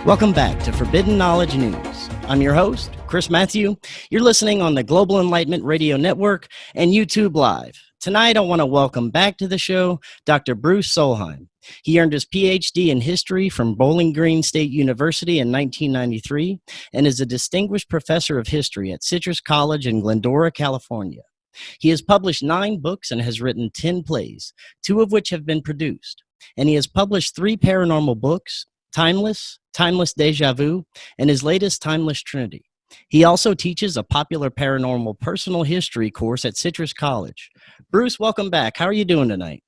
Welcome back to Forbidden Knowledge News. I'm your host, Chris Matthew. You're listening on the Global Enlightenment Radio Network and YouTube Live. Tonight, I want to welcome back to the show Dr. Bruce Solheim. He earned his PhD in history from Bowling Green State University in 1993 and is a distinguished professor of history at Citrus College in Glendora, California. He has published 9 books and has written 10 plays, 2 of which have been produced. And he has published 3 paranormal books, Timeless Deja Vu, and his latest, Timeless Trinity. He also teaches a popular paranormal personal history course at Citrus College. Bruce, welcome back. How are you doing tonight?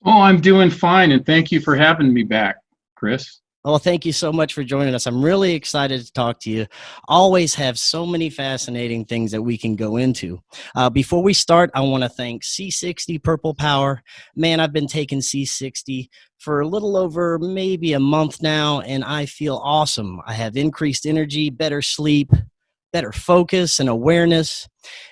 Oh, I'm doing fine, and thank you for having me back, Chris. Well, thank you so much for joining us. I'm really excited to talk to you. Always have so many fascinating things that we can go into. Before we start, I want to thank C60 Purple Power. Man, I've been taking C60 for a little over maybe a month now, and I feel awesome. I have increased energy, better sleep, better focus and awareness.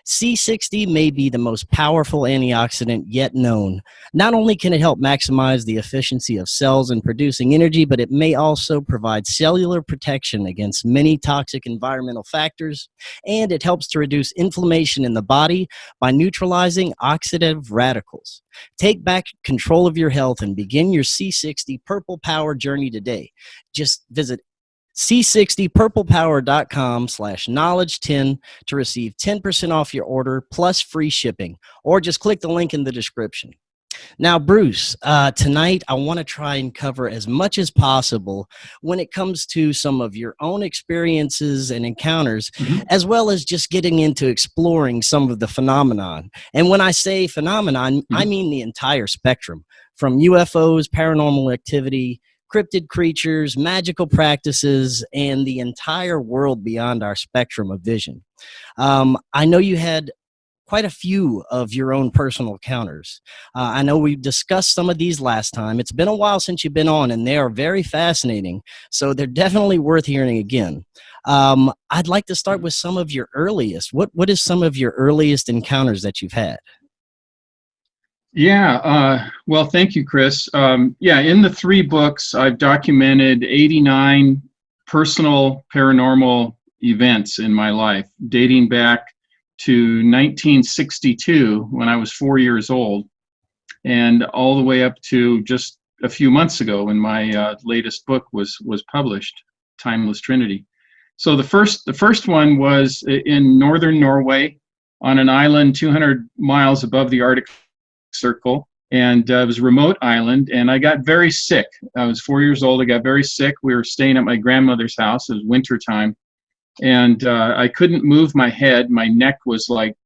C60 may be the most powerful antioxidant yet known. Not only can it help maximize the efficiency of cells in producing energy, but it may also provide cellular protection against many toxic environmental factors, and it helps to reduce inflammation in the body by neutralizing oxidative radicals. Take back control of your health and begin your C60 Purple Power journey today. Just visit c60purplepower.com/knowledge10 to receive 10% off your order plus free shipping, or just click the link in the description. Now, Bruce, tonight I want to try and cover as much as possible when it comes to some of your own experiences and encounters, as well as just getting into exploring some of the phenomenon. And when I say phenomenon, I mean the entire spectrum, from UFOs, paranormal activity, cryptid creatures, magical practices, and the entire world beyond our spectrum of vision. I know you had quite a few of your own personal encounters. I know we discussed some of these last time. It's been a while since you've been on, and they are very fascinating, so they're definitely worth hearing again. I'd like to start with some of your earliest. What is some of your earliest encounters that you've had? Yeah, well, thank you, Chris. In the 3 books, I've documented 89 personal paranormal events in my life, dating back to 1962 when I was 4 years old, and all the way up to just a few months ago when my latest book was published, Timeless Trinity. So the first one was in northern Norway on an island 200 miles above the Arctic Circle, and it was a remote island, and I got very sick. I was 4 years old. I got very sick. We were staying at my grandmother's house. It was winter time, and I couldn't move my head. My neck was like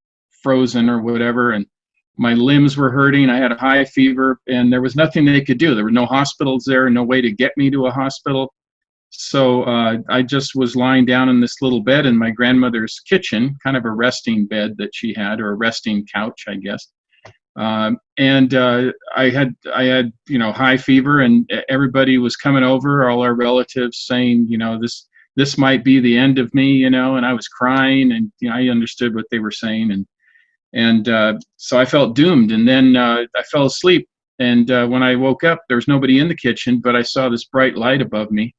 frozen or whatever, and my limbs were hurting. I had a high fever, and there was nothing they could do. There were no hospitals there, no way to get me to a hospital. So I just was lying down in this little bed in my grandmother's kitchen, kind of a resting bed that she had, or a resting couch, I guess. I had high fever, and everybody was coming over, all our relatives saying, this might be the end of me, and I was crying, and I understood what they were saying, and so I felt doomed. And then I fell asleep, and when I woke up, there was nobody in the kitchen, but I saw this bright light above me.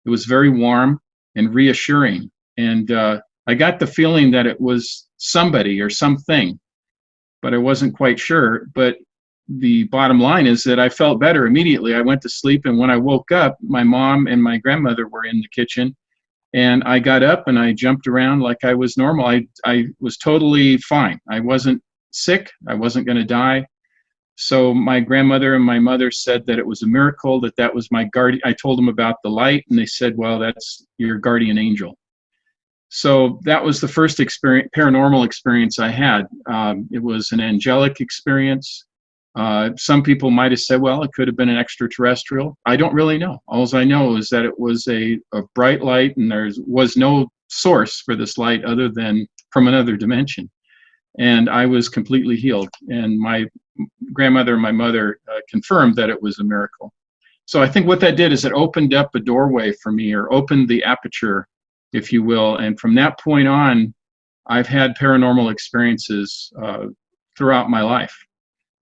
It was very warm and reassuring, and I got the feeling that it was somebody or something, but I wasn't quite sure. But the bottom line is that I felt better immediately. I went to sleep, and when I woke up, my mom and my grandmother were in the kitchen, and I got up and I jumped around like I was normal. I was totally fine. I wasn't sick. I wasn't going to die. So my grandmother and my mother said that it was a miracle, that was my guardian. I told them about the light, and they said, well, that's your guardian angel. So that was the first paranormal experience I had. It was an angelic experience. Some people might have said, well, it could have been an extraterrestrial. I don't really know. All I know is that it was a bright light, and there was no source for this light other than from another dimension. And I was completely healed. And my grandmother and my mother confirmed that it was a miracle. So I think what that did is it opened up a doorway for me, or opened the aperture, if you will. And from that point on, I've had paranormal experiences throughout my life.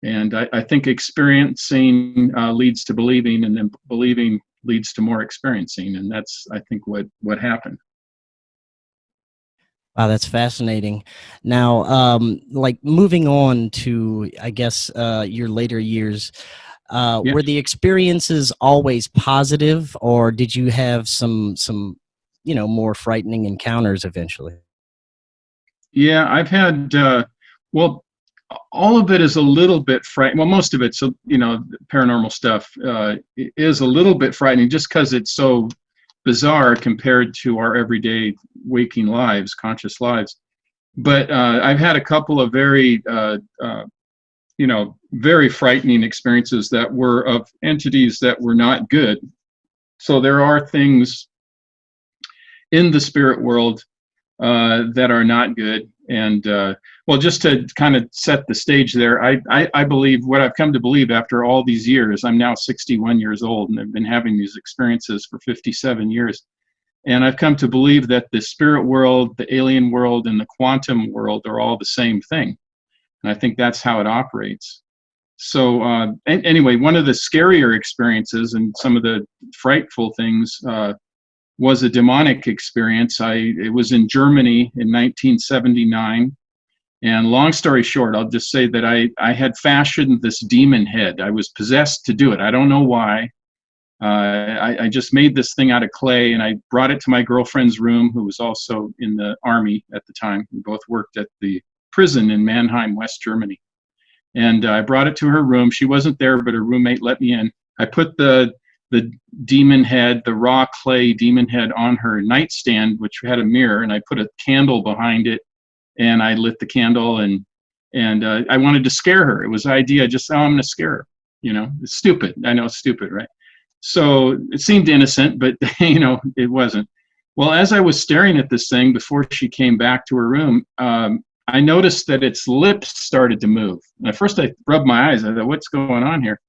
And I think experiencing leads to believing, and then believing leads to more experiencing, and that's, I think, what happened. Wow, that's fascinating. Now, like moving on to, I guess, your later years, Yeah. were the experiences always positive, or did you have some, more frightening encounters eventually? Yeah, I've had, well, all of it is a little bit frightening. Well, most of it's, paranormal stuff is a little bit frightening just because it's so bizarre compared to our everyday waking lives, conscious lives. But I've had a couple of very, very frightening experiences that were of entities that were not good. So there are things in the spirit world that are not good. And well, just to kind of set the stage there, I believe what I've come to believe after all these years. I'm now 61 years old, and I've been having these experiences for 57 years. And I've come to believe that the spirit world, the alien world, and the quantum world are all the same thing. And I think that's how it operates. So anyway, one of the scarier experiences and some of the frightful things was a demonic experience. It was in Germany in 1979. And long story short, I'll just say that I had fashioned this demon head. I was possessed to do it. I don't know why. I just made this thing out of clay, and I brought it to my girlfriend's room, who was also in the army at the time. We both worked at the prison in Mannheim, West Germany. And I brought it to her room. She wasn't there, but her roommate let me in. I put the demon head, the raw clay demon head, on her nightstand, which had a mirror, and I put a candle behind it, and I lit the candle, and I wanted to scare her. It was the idea, I'm going to scare her. It's stupid. I know it's stupid, right? So it seemed innocent, but it wasn't. Well, as I was staring at this thing before she came back to her room, I noticed that its lips started to move. And at first I rubbed my eyes. I thought, what's going on here?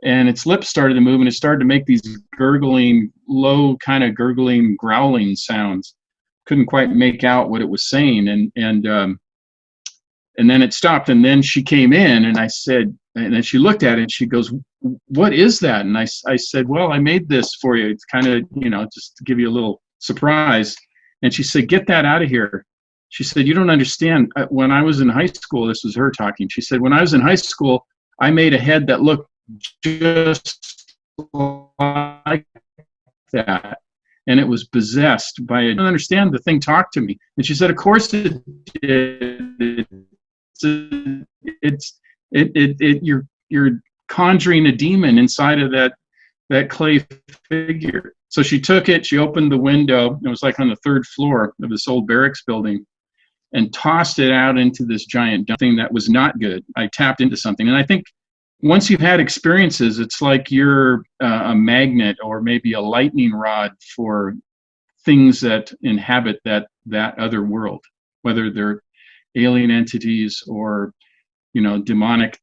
And its lips started to move, and it started to make these gurgling, low kind of gurgling, growling sounds. Couldn't quite make out what it was saying. And then it stopped, and then she came in, and I said, and then she looked at it, and she goes, what is that? And I said, well, I made this for you. It's kind of, just to give you a little surprise. And she said, get that out of here. She said, you don't understand. When I was in high school, this was her talking. She said, when I was in high school, I made a head that looked just like that. And it was possessed by I don't understand. The thing talked to me. And she said, of course it did. You're conjuring a demon inside of that clay figure. So she took it, she opened the window, it was like on the third floor of this old barracks building, and tossed it out into this giant thing that was not good. I tapped into something. And I think once you've had experiences, it's like you're a magnet or maybe a lightning rod for things that inhabit that other world, whether they're alien entities or demonic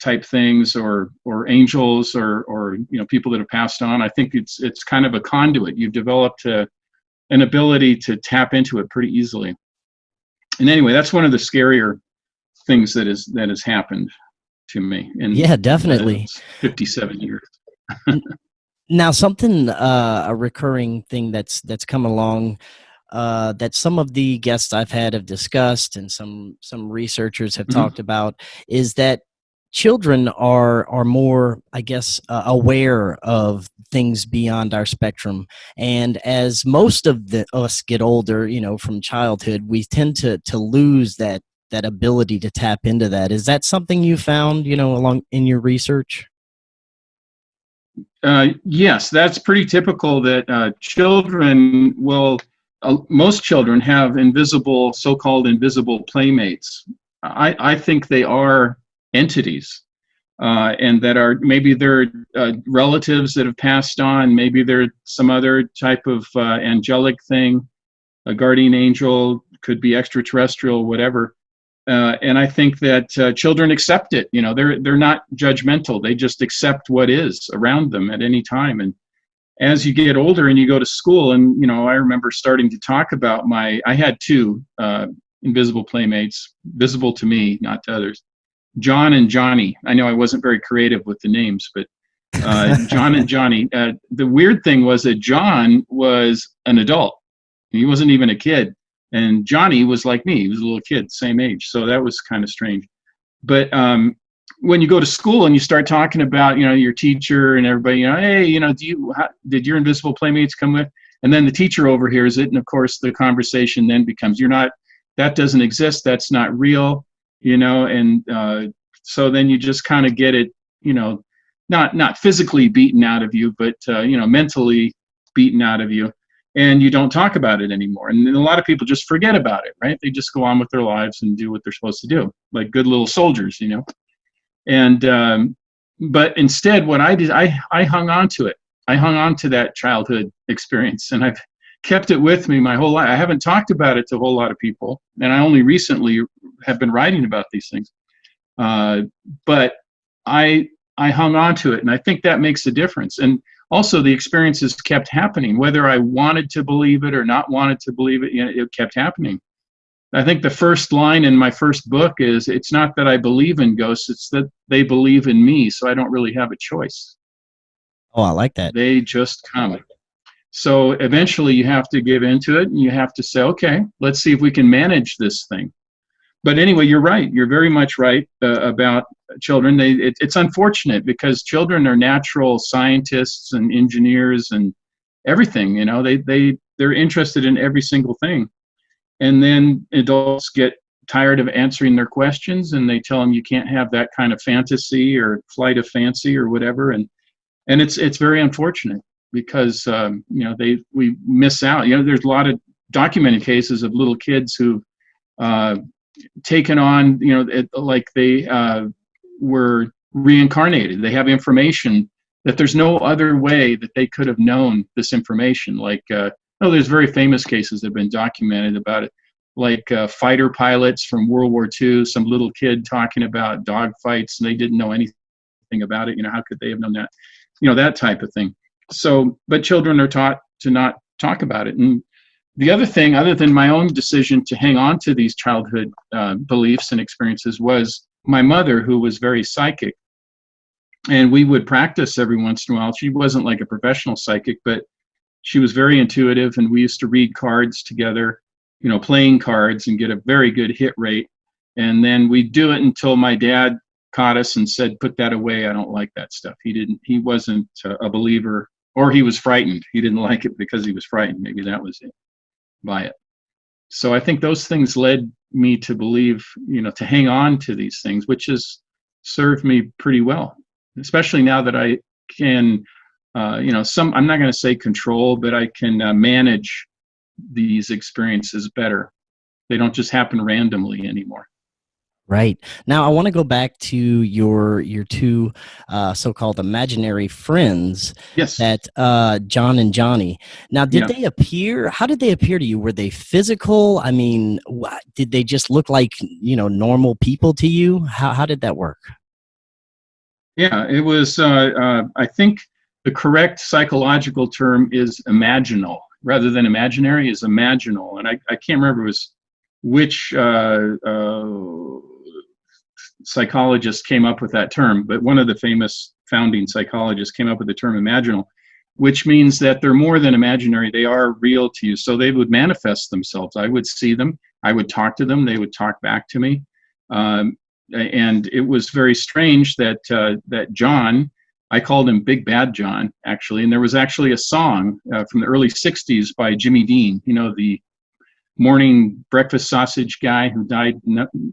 type things or angels or people that have passed on. I think it's kind of a conduit. You've developed an ability to tap into it pretty easily. And anyway, that's one of the scarier things that has happened to me in definitely 57 years. Now, something a recurring thing that's come along that some of the guests I've had have discussed, and some researchers have talked about, is that children are more, I guess, aware of things beyond our spectrum. And as most of us get older, from childhood, we tend to lose that ability to tap into that. Is that something you found, along in your research? Yes, that's pretty typical that children will, most children have so-called invisible playmates. I think they are entities, and that are, maybe they're relatives that have passed on, maybe they're some other type of angelic thing, a guardian angel, could be extraterrestrial, whatever. And I think that children accept it. They're not judgmental. They just accept what is around them at any time. And as you get older and you go to school, and I remember starting to talk about I had two invisible playmates, visible to me, not to others, John and Johnny. I know I wasn't very creative with the names, but John and Johnny. The weird thing was that John was an adult. He wasn't even a kid. And Johnny was like me. He was a little kid, same age. So that was kind of strange. But when you go to school and you start talking about, your teacher and everybody, hey, did your invisible playmates come with? And then the teacher overhears it. And of course, the conversation then becomes, that doesn't exist. That's not real, and so then you just kind of get it, not physically beaten out of you, but, mentally beaten out of you. And you don't talk about it anymore. And a lot of people just forget about it, right? They just go on with their lives and do what they're supposed to do, like good little soldiers, And, but instead, what I did, I hung on to it. I hung on to that childhood experience, and I've kept it with me my whole life. I haven't talked about it to a whole lot of people, and I only recently have been writing about these things. But I hung on to it, and I think that makes a difference. And also, the experiences kept happening, whether I wanted to believe it or not wanted to believe it. It kept happening. I think the first line in my first book is, it's not that I believe in ghosts, it's that they believe in me, so I don't really have a choice. Oh, I like that. They just come. So eventually you have to give into it, and you have to say, okay, let's see if we can manage this thing. But anyway, you're right. You're very much right about children. It's unfortunate because children are natural scientists and engineers and everything. They're interested in every single thing. And then adults get tired of answering their questions, and they tell them you can't have that kind of fantasy or flight of fancy or whatever. And it's very unfortunate because we miss out. There's a lot of documented cases of little kids who taken on, like they were reincarnated. They have information that there's no other way that they could have known this information. Like, there's very famous cases that have been documented about it, like fighter pilots from World War II, some little kid talking about dog fights, and they didn't know anything about it. How could they have known that? That type of thing. So, but children are taught to not talk about it. And the other thing, other than my own decision to hang on to these childhood beliefs and experiences, was my mother, who was very psychic. And we would practice every once in a while. She wasn't like a professional psychic, but she was very intuitive, and we used to read cards together, playing cards, and get a very good hit rate. And then we'd do it until my dad caught us and said, put that away. I don't like that stuff. He wasn't a believer, or he was frightened. He didn't like it because he was frightened. Maybe that was it. By it. So I think those things led me to believe, to hang on to these things, which has served me pretty well, especially now that I can, I'm not going to say control, but I can manage these experiences better. They don't just happen randomly anymore. Right. Now, I want to go back to your two so-called imaginary friends. Yes. That John and Johnny. Now, did they appear? How did they appear to you? Were they physical? I mean, did they just look like normal people to you? How did that work? Yeah, it was. I think the correct psychological term is imaginal, rather than imaginary. Is imaginal, and I can't remember which psychologist came up with that term, but one of the famous founding psychologists came up with the term imaginal, which means that they're more than imaginary. They are real to you. So they would manifest themselves. I would see them. I would talk to them. They would talk back to me. And it was very strange that that John, I called him Big Bad John, actually. And there was actually a song from the early 60s by Jimmy Dean, the morning breakfast sausage guy who died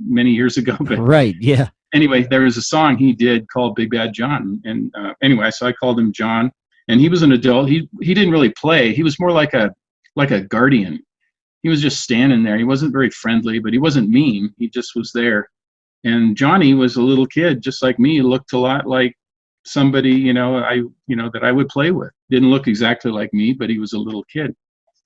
many years ago. But right, yeah. Anyway, there was a song he did called Big Bad John. And anyway, so I called him John. And he was an adult. He didn't really play. He was more like a guardian. He was just standing there. He wasn't very friendly, but he wasn't mean. He just was there. And Johnny was a little kid, just like me. He looked a lot like somebody, that I would play with. Didn't look exactly like me, but he was a little kid.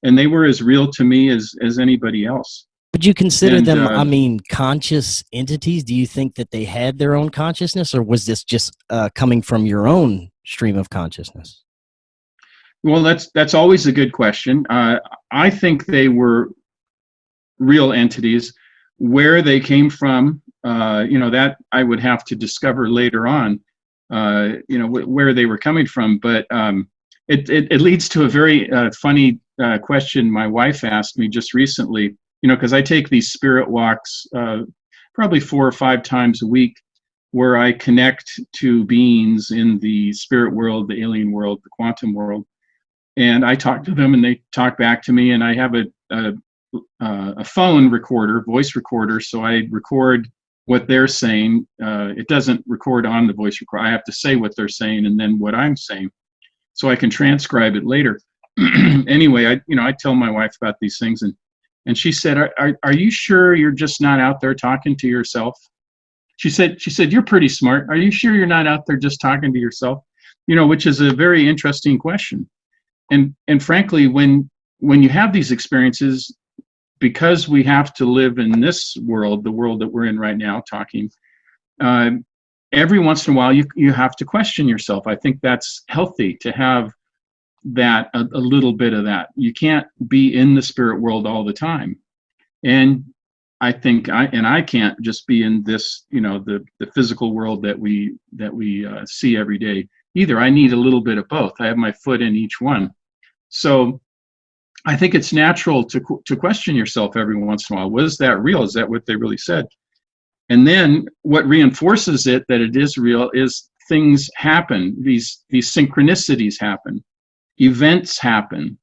And they were as real to me as anybody else. Would you consider them, conscious entities? Do you think that they had their own consciousness, or was this just coming from your own stream of consciousness? Well, that's always a good question. I think they were real entities. Where they came from, that I would have to discover later on. where they were coming from. But it leads to a very funny question my wife asked me just recently, because I take these spirit walks probably 4 or 5 times a week, where I connect to beings in the spirit world, the alien world, the quantum world. And I talk to them and they talk back to me, and I have a phone recorder, voice recorder, so I record what they're saying. It doesn't record on the voice recorder. I have to say what they're saying and then what I'm saying, so I can transcribe it later. Anyway, I tell my wife about these things, and she said, "Are you sure you're just not out there talking to yourself?" She said, "You're pretty smart. Are you sure you're not out there just talking to yourself?" Which is a very interesting question. And frankly, when you have these experiences, because we have to live in this world, the world that we're in right now, talking, every once in a while you have to question yourself. I think that's healthy to have that, a little bit of that. You can't be in the spirit world all the time. And I think I can't just be in this, the physical world that we see every day either. I need a little bit of both. I have my foot in each one. So I think it's natural to question yourself every once in a while. Was that real? Is that what they really said? And then what reinforces it, that it is real, is things happen. These synchronicities happen. Events happen.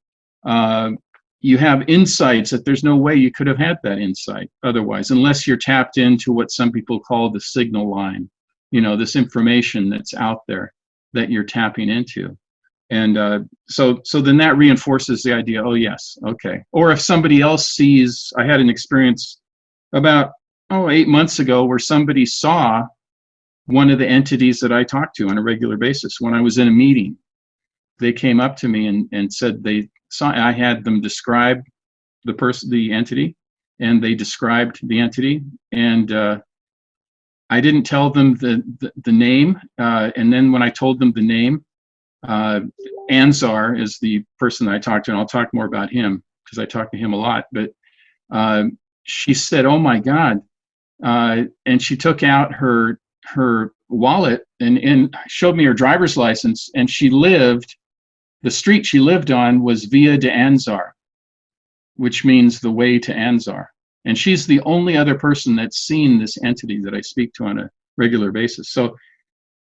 You have insights that there's no way you could have had that insight otherwise, unless you're tapped into what some people call the signal line, this information that's out there that you're tapping into. And so then that reinforces the idea, oh, yes, okay. Or if somebody else sees, I had an experience about 8 months ago where somebody saw one of the entities that I talk to on a regular basis when I was in a meeting. They came up to me and said they saw, I had them describe the entity, and they described the entity, and I didn't tell them the name, and then when I told them the name, Anzar is the person that I talked to, and I'll talk more about him because I talk to him a lot, but she said, "Oh my God," and she took out her wallet and showed me her driver's license, and the street she lived on was Via de Anzar, which means the way to Anzar. And she's the only other person that's seen this entity that I speak to on a regular basis. So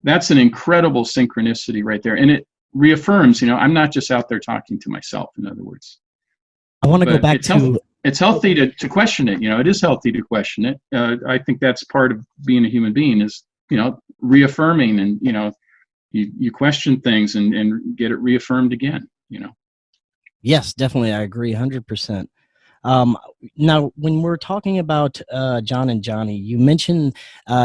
that's an incredible synchronicity right there. And it reaffirms, I'm not just out there talking to myself, in other words. I want to go back to... It's healthy to question it. It is healthy to question it. I think that's part of being a human being is, reaffirming and, you question things and get it reaffirmed again, Yes, definitely. I agree 100%. Now, when we're talking about John and Johnny, you mentioned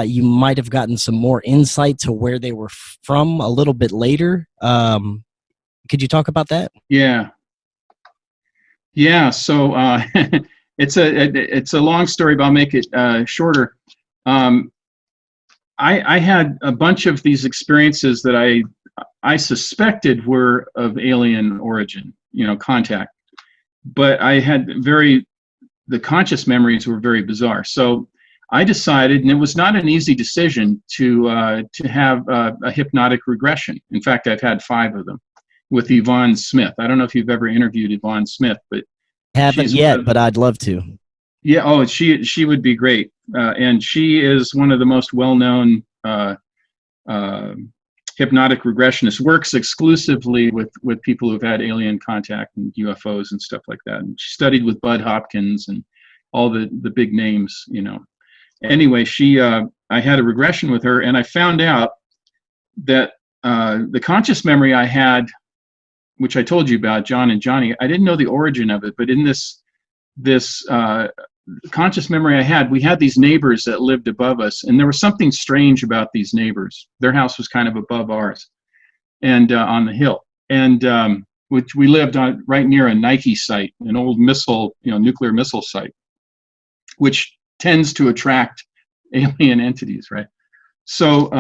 you might have gotten some more insight to where they were from a little bit later. Could you talk about that? Yeah. So it's a long story, but I'll make it shorter. I had a bunch of these experiences that I suspected were of alien origin, contact. But I had the conscious memories were very bizarre. So I decided, and it was not an easy decision, to have a hypnotic regression. In fact, I've had 5 of them with Yvonne Smith. I don't know if you've ever interviewed Yvonne Smith, but haven't yet, but I'd love to. Yeah, she would be great. And she is one of the most well-known hypnotic regressionists, works exclusively with people who've had alien contact and UFOs and stuff like that. And she studied with Bud Hopkins and all the big names, Anyway, I had a regression with her, and I found out that the conscious memory I had, which I told you about, John and Johnny, I didn't know the origin of it, but in this conscious memory I had, we had these neighbors that lived above us, and there was something strange about these neighbors. Their house was kind of above ours, and on the hill, and which we lived on right near a Nike site, an old missile, nuclear missile site, which tends to attract alien entities, right? So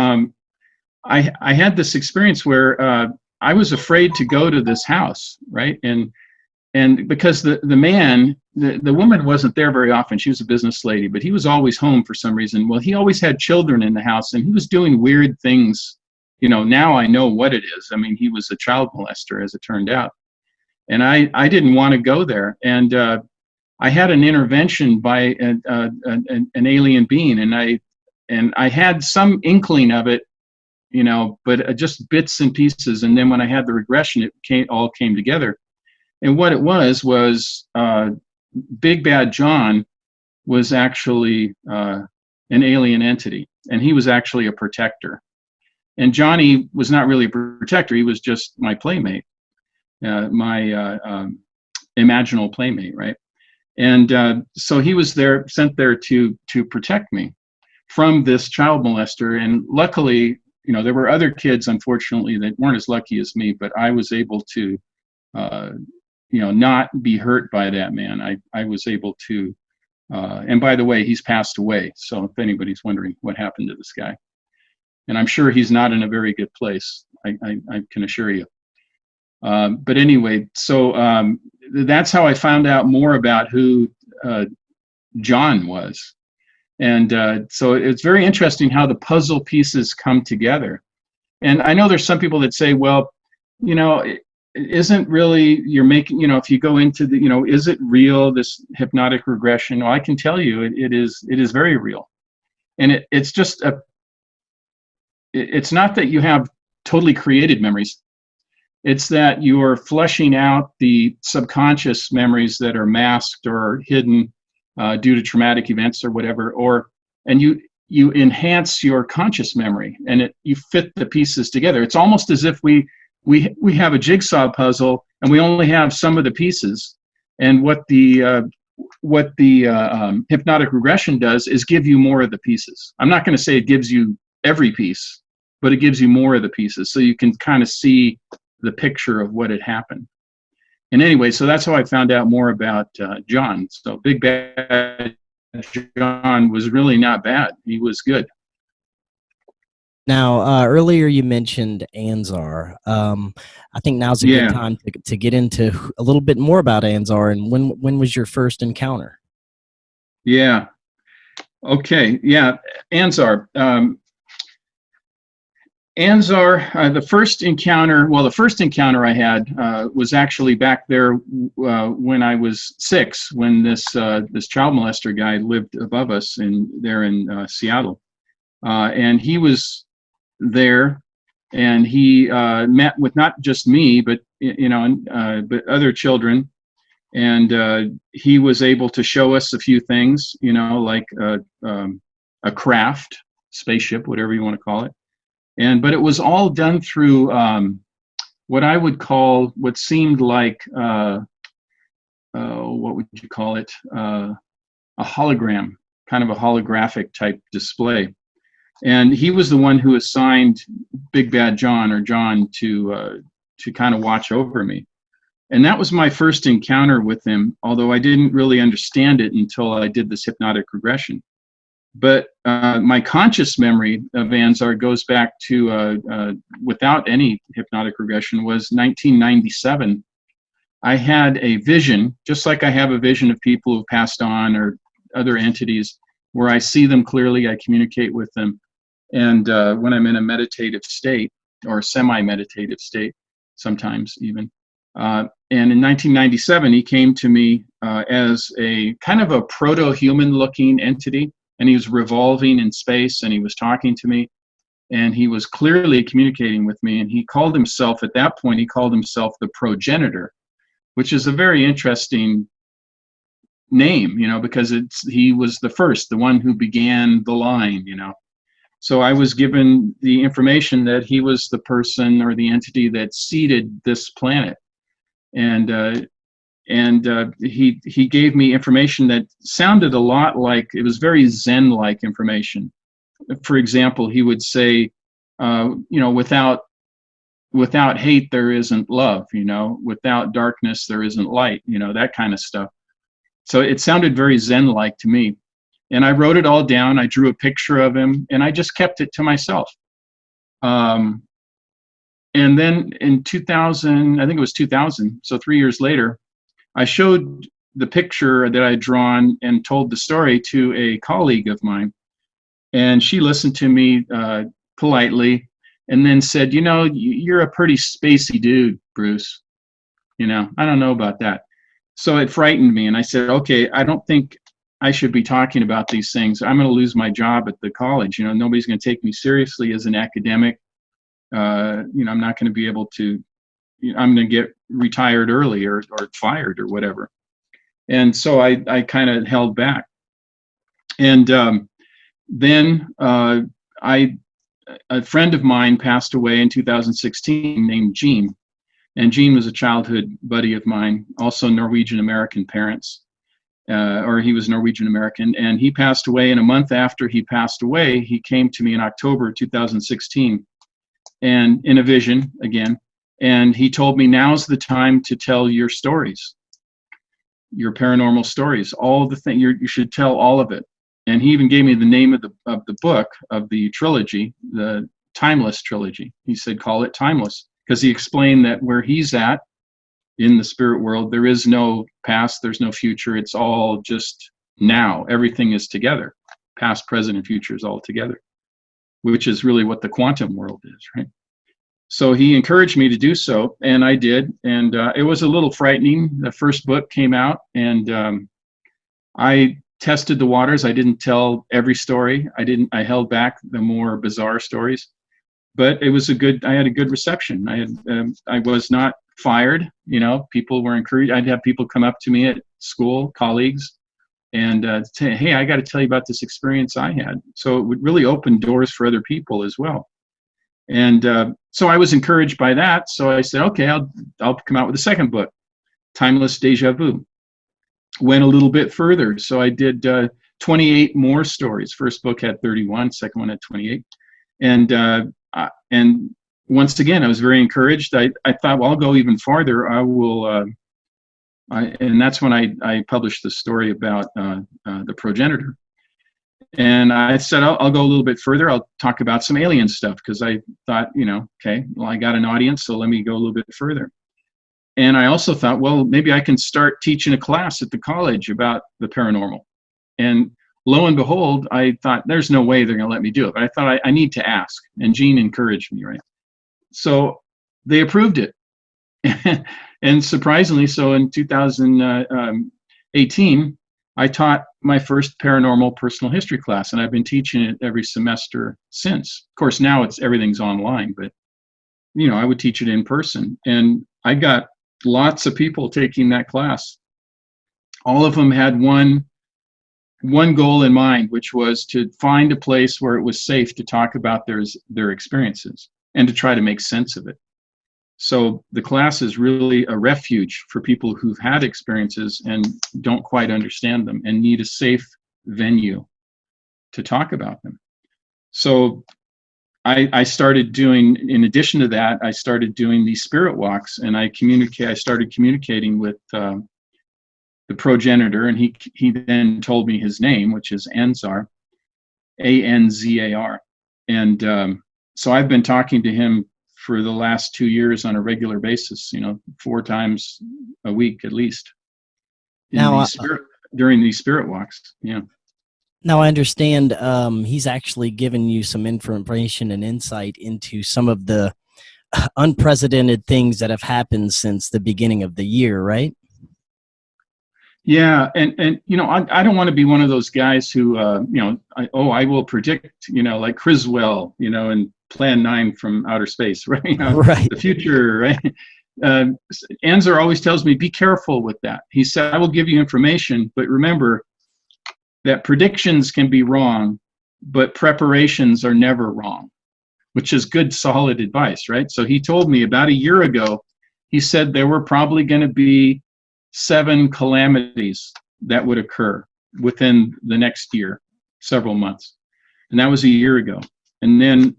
I had this experience where I was afraid to go to this house, right? And because the woman wasn't there very often. She was a business lady, but he was always home for some reason. Well, he always had children in the house, and he was doing weird things now I know what it is. I mean, he was a child molester, as it turned out. And I didn't want to go there. And I had an intervention by an alien being, and I had some inkling of it, but just bits and pieces. And then when I had the regression, it all came together. And what it was Big Bad John was actually an alien entity, and he was actually a protector. And Johnny was not really a protector; he was just my playmate, my imaginal playmate, right? And so he was sent there to protect me from this child molester. And luckily, there were other kids, unfortunately, that weren't as lucky as me, but I was able to, not be hurt by that man. I was able to, and by the way, he's passed away. So if anybody's wondering what happened to this guy, and I'm sure he's not in a very good place, I can assure you. But anyway, so that's how I found out more about who John was. And so it's very interesting how the puzzle pieces come together. And I know there's some people that say, well, it isn't really, you're making, if you go into the, is it real, this hypnotic regression? Well, I can tell you it is very real. And it's just it's not that you have totally created memories. It's that you are flushing out the subconscious memories that are masked or hidden due to traumatic events or whatever, and you enhance your conscious memory, and you fit the pieces together. It's almost as if we have a jigsaw puzzle and we only have some of the pieces. And what the hypnotic regression does is give you more of the pieces. I'm not going to say it gives you every piece, but it gives you more of the pieces, so you can kind of see the picture of what had happened. And anyway, so that's how I found out more about John. So Big Bad John was really not bad. He was good. Now, earlier you mentioned Anzar. I think now's a good time to get into a little bit more about Anzar. And when was your first encounter? Yeah. Okay. Yeah. Anzar. Anzar, the first encounter I had was actually back there when I was 6, when this child molester guy lived above us in Seattle, and he was there, and he met with not just me, but but other children, and he was able to show us a few things, like a craft, spaceship, whatever you want to call it. But it was all done through what seemed like what would you call it? A hologram, kind of a holographic type display. And he was the one who assigned Big Bad John, or John, to kind of watch over me. And that was my first encounter with him, although I didn't really understand it until I did this hypnotic regression. But my conscious memory of Anzar goes back to, without any hypnotic regression, was 1997. I had a vision, just like I have a vision of people who've passed on or other entities, where I see them clearly, I communicate with them. And when I'm in a meditative state, or semi-meditative state, sometimes even. And in 1997, he came to me as a kind of a proto-human looking entity. And he was revolving in space, and he was talking to me, and he was clearly communicating with me. And he called himself, at that point, the progenitor, which is a very interesting name, because he was the one who began the line, So I was given the information that he was the person or the entity that seeded this planet. And he gave me information that sounded a lot like, it was very Zen-like information. For example, he would say, without hate, there isn't love, without darkness, there isn't light, that kind of stuff. So it sounded very Zen-like to me. And I wrote it all down. I drew a picture of him, and I just kept it to myself. And then in 2000, I think it was 2000, so 3 years later, I showed the picture that I had drawn and told the story to a colleague of mine. And she listened to me politely, and then said, you're a pretty spacey dude, Bruce. I don't know about that. So it frightened me, and I said, okay, I don't think I should be talking about these things. I'm going to lose my job at the college. Nobody's going to take me seriously as an academic. I'm not going to be able to, I'm going to get retired early or fired or whatever. And so I kind of held back. And then a friend of mine passed away in 2016 named Gene. And Gene was a childhood buddy of mine, also Norwegian-American parents, or he was Norwegian-American. And he passed away, and a month after he passed away, he came to me in October 2016, and in a vision again. And he told me, now's the time to tell your stories, your paranormal stories, all the things, you should tell all of it. And he even gave me the name of the book, of the trilogy, the Timeless Trilogy. He said, call it Timeless, because he explained that where he's at in the spirit world, there is no past, there's no future. It's all just now. Everything is together. Past, present, and future is all together, which is really what the quantum world is, right? So he encouraged me to do so, and I did. And it was a little frightening. The first book came out, and I tested the waters. I didn't tell every story. I held back the more bizarre stories, but it was I had a good reception. I was not fired. People were encouraged. I'd have people come up to me at school, colleagues, and say, hey, I got to tell you about this experience I had. So it would really open doors for other people as well. And so I was encouraged by that. So I said, okay, I'll come out with a second book, Timeless Deja Vu. Went a little bit further. So I did 28 more stories. First book had 31, second one had 28. And once again, I was very encouraged. I thought, well, I'll go even farther. I will, and that's when I published the story about the progenitor. And I said, I'll go a little bit further. I'll talk about some alien stuff, because I thought, okay, well, I got an audience, so let me go a little bit further. And I also thought, well, maybe I can start teaching a class at the college about the paranormal. And lo and behold, I thought, there's no way they're going to let me do it. But I thought, I need to ask. And Gene encouraged me, right? So they approved it. And surprisingly, so in 2018, I taught my first paranormal personal history class, and I've been teaching it every semester since. Of course, now everything's online, but I would teach it in person. And I got lots of people taking that class. All of them had one goal in mind, which was to find a place where it was safe to talk about their experiences and to try to make sense of it. So the class is really a refuge for people who've had experiences and don't quite understand them and need a safe venue to talk about them. So I started doing, in addition to that, I started doing these spirit walks, and I started communicating with the progenitor, and he then told me his name, which is Anzar, Anzar. And so I've been talking to him for the last 2 years on a regular basis, 4 times a week at least. During these spirit walks, yeah. Now I understand he's actually given you some information and insight into some of the unprecedented things that have happened since the beginning of the year, right? Yeah, and I don't want to be one of those guys who I will predict, like Criswell, and Plan 9 from outer space, right? Right. The future, right? Anzar always tells me, be careful with that. He said, I will give you information, but remember that predictions can be wrong, but preparations are never wrong, which is good, solid advice, right? So he told me about a year ago, he said there were probably going to be 7 calamities that would occur within the next year, several months. And that was a year ago. And then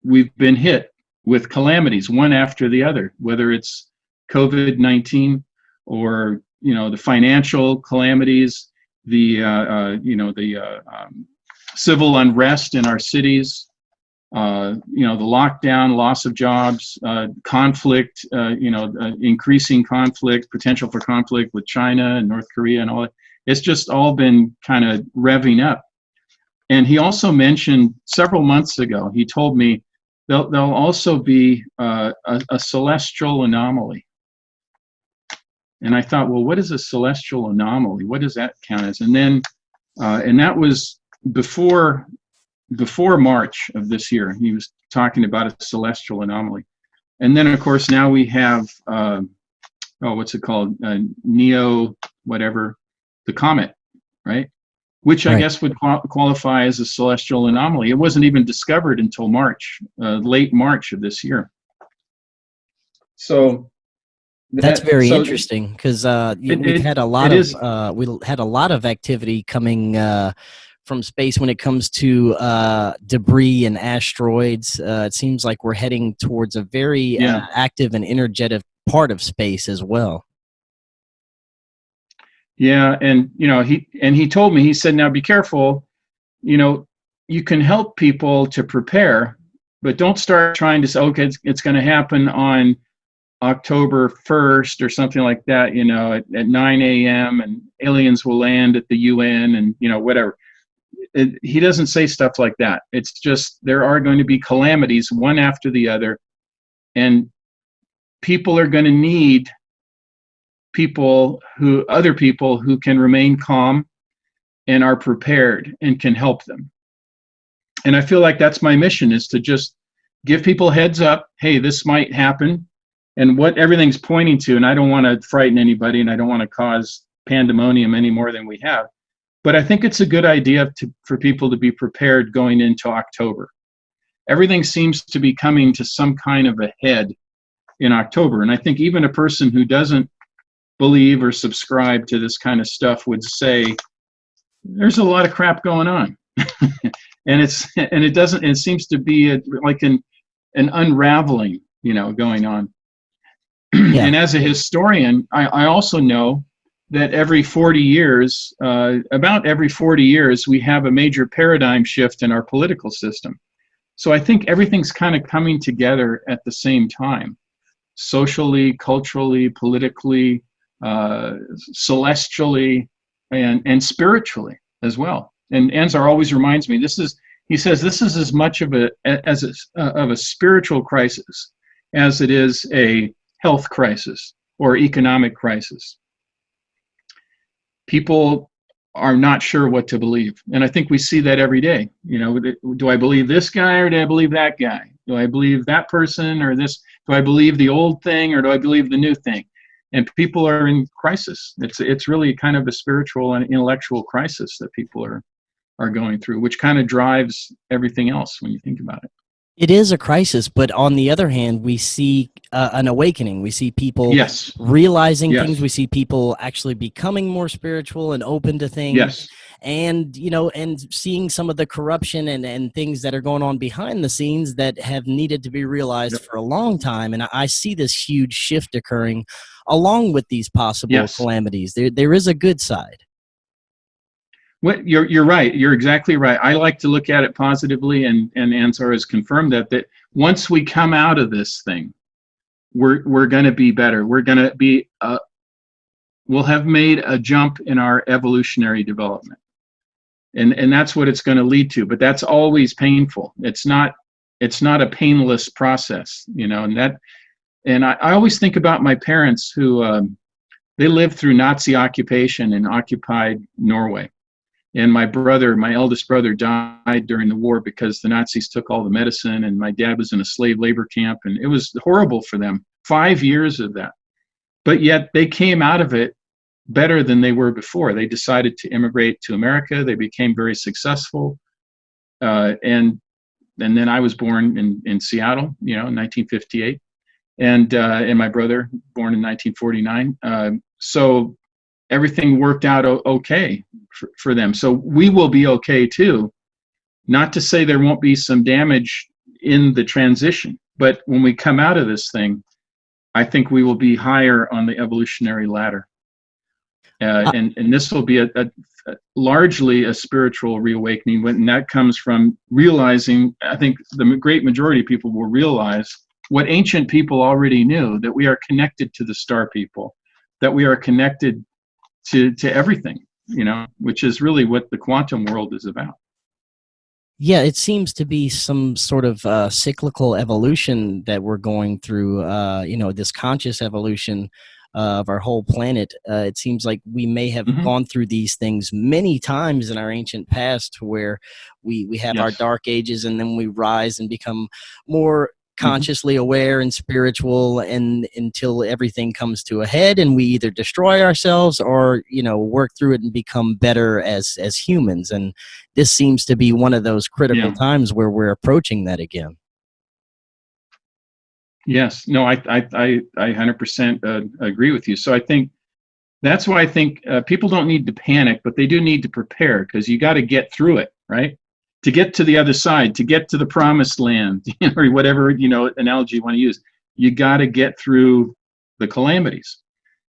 we've been hit with calamities, one after the other, whether it's COVID-19 or, the financial calamities, the civil unrest in our cities, the lockdown, loss of jobs, conflict, increasing conflict, potential for conflict with China and North Korea and all that. It's just all been kind of revving up. And he also mentioned several months ago, he told me there'll also be a celestial anomaly. And I thought, well, what is a celestial anomaly? What does that count as? And then, and that was before March of this year. He was talking about a celestial anomaly. And then, of course, now we have, what's it called? Neo, whatever, the comet, right? Which I guess would qualify as a celestial anomaly. It wasn't even discovered until March, late March of this year. So that's very interesting, because we've had a lot of activity coming from space when it comes to debris and asteroids. It seems like we're heading towards a very active and energetic part of space as well. Yeah, and he told me, he said, now be careful, you can help people to prepare, but don't start trying to say, okay, it's going to happen on October 1st or something like that, at 9 a.m. and aliens will land at the UN and, whatever. He doesn't say stuff like that. It's just, there are going to be calamities one after the other, and people are going to need other people who can remain calm and are prepared and can help them. And I feel like that's my mission, is to just give people heads up. Hey, this might happen, and what everything's pointing to. And I don't want to frighten anybody, and I don't want to cause pandemonium any more than we have. But I think it's a good idea for people to be prepared going into October. Everything seems to be coming to some kind of a head in October. And I think even a person who doesn't believe or subscribe to this kind of stuff would say, there's a lot of crap going on. And it seems to be like an unraveling, going on. Yeah. And as a historian, I also know that every 40 years, about every 40 years, we have a major paradigm shift in our political system. So I think everything's kind of coming together at the same time, socially, culturally, politically, celestially, and spiritually as well. And Ansar always reminds me, he says this is as much of a spiritual crisis as it is a health crisis or economic crisis. People are not sure what to believe, and I think we see that every day. Do I believe this guy or do I believe that guy? Do I believe that person or this? Do I believe the old thing or do I believe the new thing? And people are in crisis. It's really kind of a spiritual and intellectual crisis that people are going through, which kind of drives everything else when you think about it. It is a crisis, but on the other hand, we see an awakening. We see people realizing things. We see people actually becoming more spiritual and open to things. Yes. And, and seeing some of the corruption and things that are going on behind the scenes that have needed to be realized for a long time. And I see this huge shift occurring along with these possible calamities. There is a good side. Well, you're right. You're exactly right. I like to look at it positively, and Ansar has confirmed that once we come out of this thing, we're going to be better. We're going to be we'll have made a jump in our evolutionary development, and that's what it's going to lead to. But that's always painful. It's not a painless process, And I always think about my parents who they lived through Nazi occupation in occupied Norway. And my eldest brother, died during the war because the Nazis took all the medicine, and my dad was in a slave labor camp, and it was horrible for them. 5 years of that. But yet they came out of it better than they were before. They decided to immigrate to America. They became very successful. And then I was born in Seattle, in 1958. And my brother, born in 1949. So everything worked out okay for them. So we will be okay too. Not to say there won't be some damage in the transition, but when we come out of this thing, I think we will be higher on the evolutionary ladder. And this will be a largely a spiritual reawakening, and that comes from realizing, I think the great majority of people will realize what ancient people already knew, that we are connected to the star people, that we are connected to everything, which is really what the quantum world is about. Yeah, it seems to be some sort of cyclical evolution that we're going through, this conscious evolution of our whole planet. It seems like we may have Hmm. gone through these things many times in our ancient past, where we have our Yes. dark ages, and then we rise and become more Hmm. consciously aware and spiritual, and until everything comes to a head and we either destroy ourselves or work through it and become better as humans. And this seems to be one of those critical Yeah. times where we're approaching that again. Yes. No, I 100% agree with you. So I think that's why I think people don't need to panic, but they do need to prepare, because you got to get through it, right? To get to the other side, to get to the promised land, or whatever, analogy you want to use, you got to get through the calamities,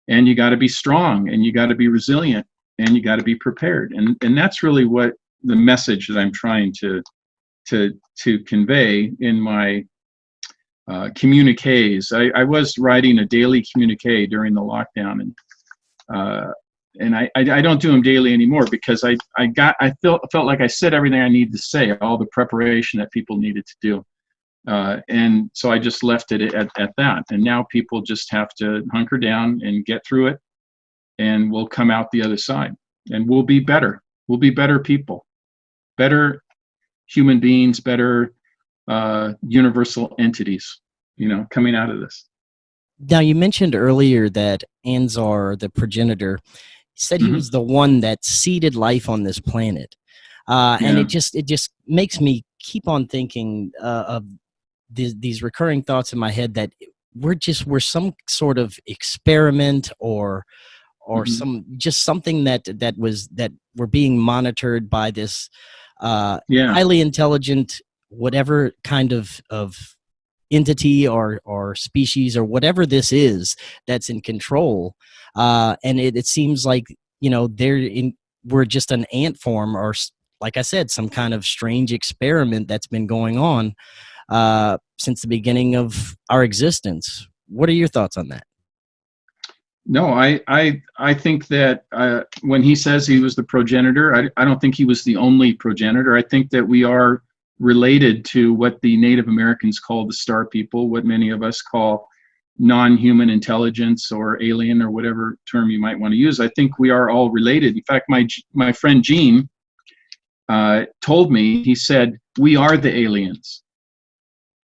and you got to be strong, and you got to be resilient, and you got to be prepared. And that's really what the message that I'm trying to convey in my communiques. I was writing a daily communique during the lockdown, and I don't do them daily anymore, because I felt like I said everything I needed to say, all the preparation that people needed to do, and so I just left it at that. And now people just have to hunker down and get through it, and we'll come out the other side, and we'll be better. We'll be better people, better human beings, better universal entities, coming out of this. Now, you mentioned earlier that Anzar, the progenitor, said he Hmm. was the one that seeded life on this planet. And Yeah. it just makes me keep on thinking of these recurring thoughts in my head that we're some sort of experiment, or Hmm. something that we're being monitored by this Yeah. highly intelligent, whatever kind of entity or species or whatever this is that's in control. And it seems like we're just an ant form, or like I said, some kind of strange experiment that's been going on since the beginning of our existence. What are your thoughts on that? No, I think that when he says he was the progenitor, I don't think he was the only progenitor. I think that we are related to what the Native Americans call the star people, what many of us call non-human intelligence or alien, or whatever term you might want to use. I think we are all related. In fact, my friend Gene told me, he said, "We are the aliens."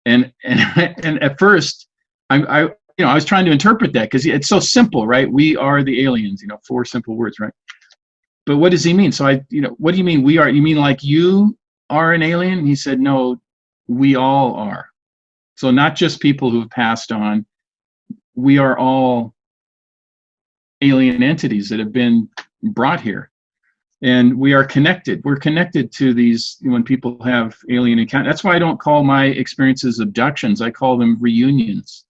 And and at first, I was trying to interpret that, because it's so simple, right? We are the aliens, 4 simple words, right? But what does he mean? So what do you mean we are? You mean like you are an alien? And he said, no, we all are. So not just people who've passed on. We are all alien entities that have been brought here, and we are connected. We're connected to these when people have alien encounter. That's why I don't call my experiences abductions. I call them reunions.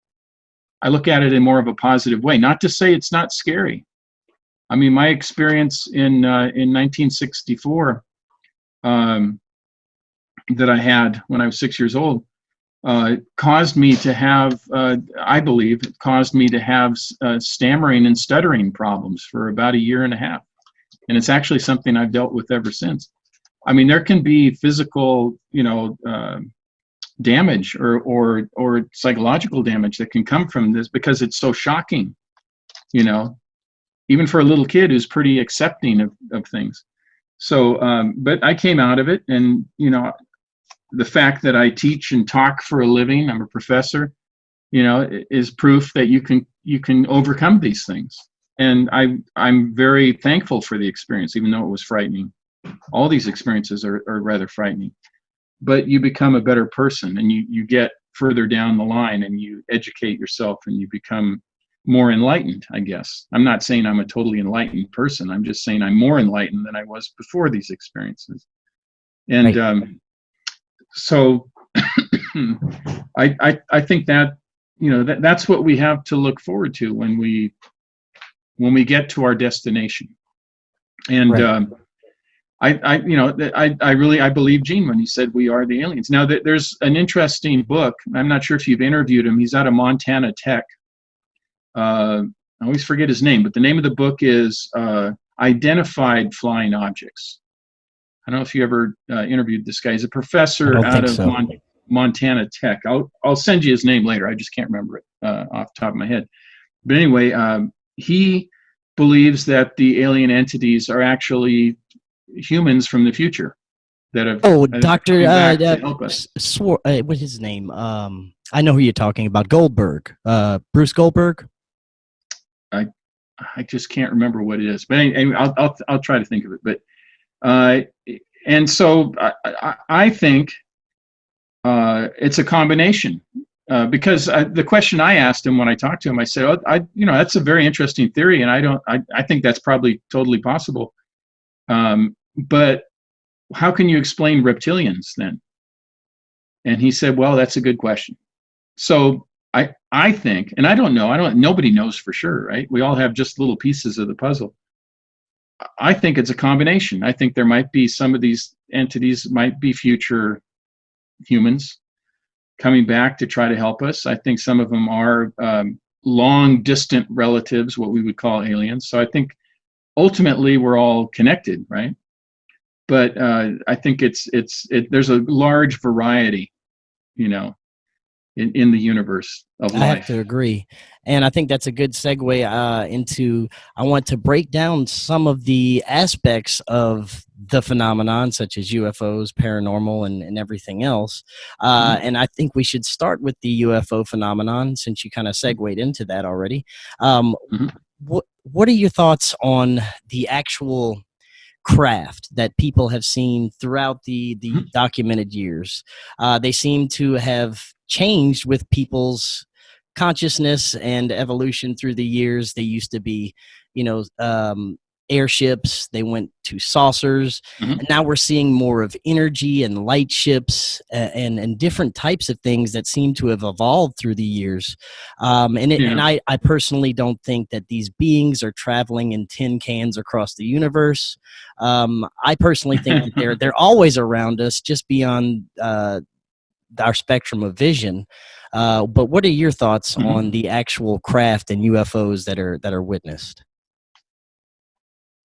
I look at it in more of a positive way. Not to say it's not scary. I mean, my experience in 1964 that I had when I was 6 years old caused me to have, I believe, it caused me to have stammering and stuttering problems for about a year and a half. And it's actually something I've dealt with ever since. I mean, there can be physical, damage or psychological damage that can come from this, because it's so shocking, even for a little kid who's pretty accepting of things. So, but I came out of it, and the fact that I teach and talk for a living, I'm a professor, is proof that you can overcome these things. And I'm very thankful for the experience, even though it was frightening. All these experiences are rather frightening, but you become a better person, and you get further down the line, and you educate yourself, and you become more enlightened, I guess. I'm not saying I'm a totally enlightened person. I'm just saying I'm more enlightened than I was before these experiences. And Right. So I think that that's what we have to look forward to when we get to our destination. And Right. I believe Gene when he said we are the aliens. Now there's an interesting book. I'm not sure if you've interviewed him. He's out of Montana Tech. I always forget his name, but the name of the book is Identified Flying Objects. I don't know if you ever interviewed this guy. He's a I professor don't out think of so. Montana Tech. I'll send you his name later. I just can't remember it off the top of my head. But anyway, he believes that the alien entities are actually humans from the future that have Oh, that are Doctor, coming back to help us. what's his name? I know who you're talking about. Goldberg, Bruce Goldberg. I just can't remember what it is. But anyway, I'll try to think of it. But and so I think it's a combination. Because the question I asked him when I talked to him, I said, "Oh, that's a very interesting theory, and I think that's probably totally possible. But how can you explain reptilians then?" And he said, "Well, that's a good question." So I think, and I don't know, nobody knows for sure, right? We all have just little pieces of the puzzle. I think it's a combination. I think there might be some of these entities might be future humans coming back to try to help us. I think some of them are long distant relatives, what we would call aliens. So I think ultimately we're all connected, right? But I think there's a large variety, in the universe of life. I have to agree. And I think that's a good segue into, I want to break down some of the aspects of the phenomenon, such as UFOs, paranormal, and everything else. And I think we should start with the UFO phenomenon, since you kind of segued into that already. What are your thoughts on the actual craft that people have seen throughout the documented years? They seem to have changed with people's consciousness and evolution through the years. They used to be, airships. They went to saucers, and now we're seeing more of energy and light ships and different types of things that seem to have evolved through the years. And I personally don't think that these beings are traveling in tin cans across the universe. I personally think that they're always around us, just beyond our spectrum of vision. But what are your thoughts on the actual craft and UFOs that are witnessed?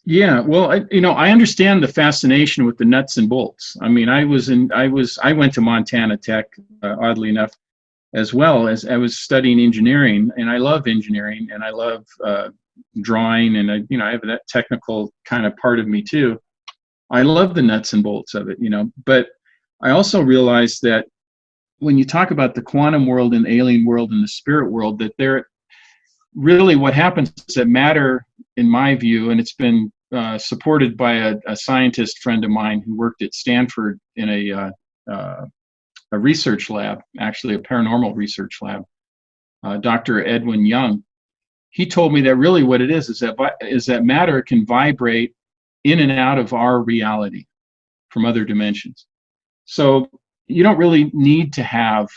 Yeah, well, I understand the fascination with the nuts and bolts. I mean, I went to Montana Tech, oddly enough, as well as I was studying engineering, and I love engineering, and I love drawing, and I have that technical kind of part of me too. I love the nuts and bolts of it, but I also realized that when you talk about the quantum world and the alien world and the spirit world, that they're really, what happens is that matter, in my view, and it's been supported by a scientist friend of mine who worked at Stanford in a research lab, actually a paranormal research lab, Dr. Edwin Young. He told me that really what it is that matter can vibrate in and out of our reality from other dimensions. So you don't really need to have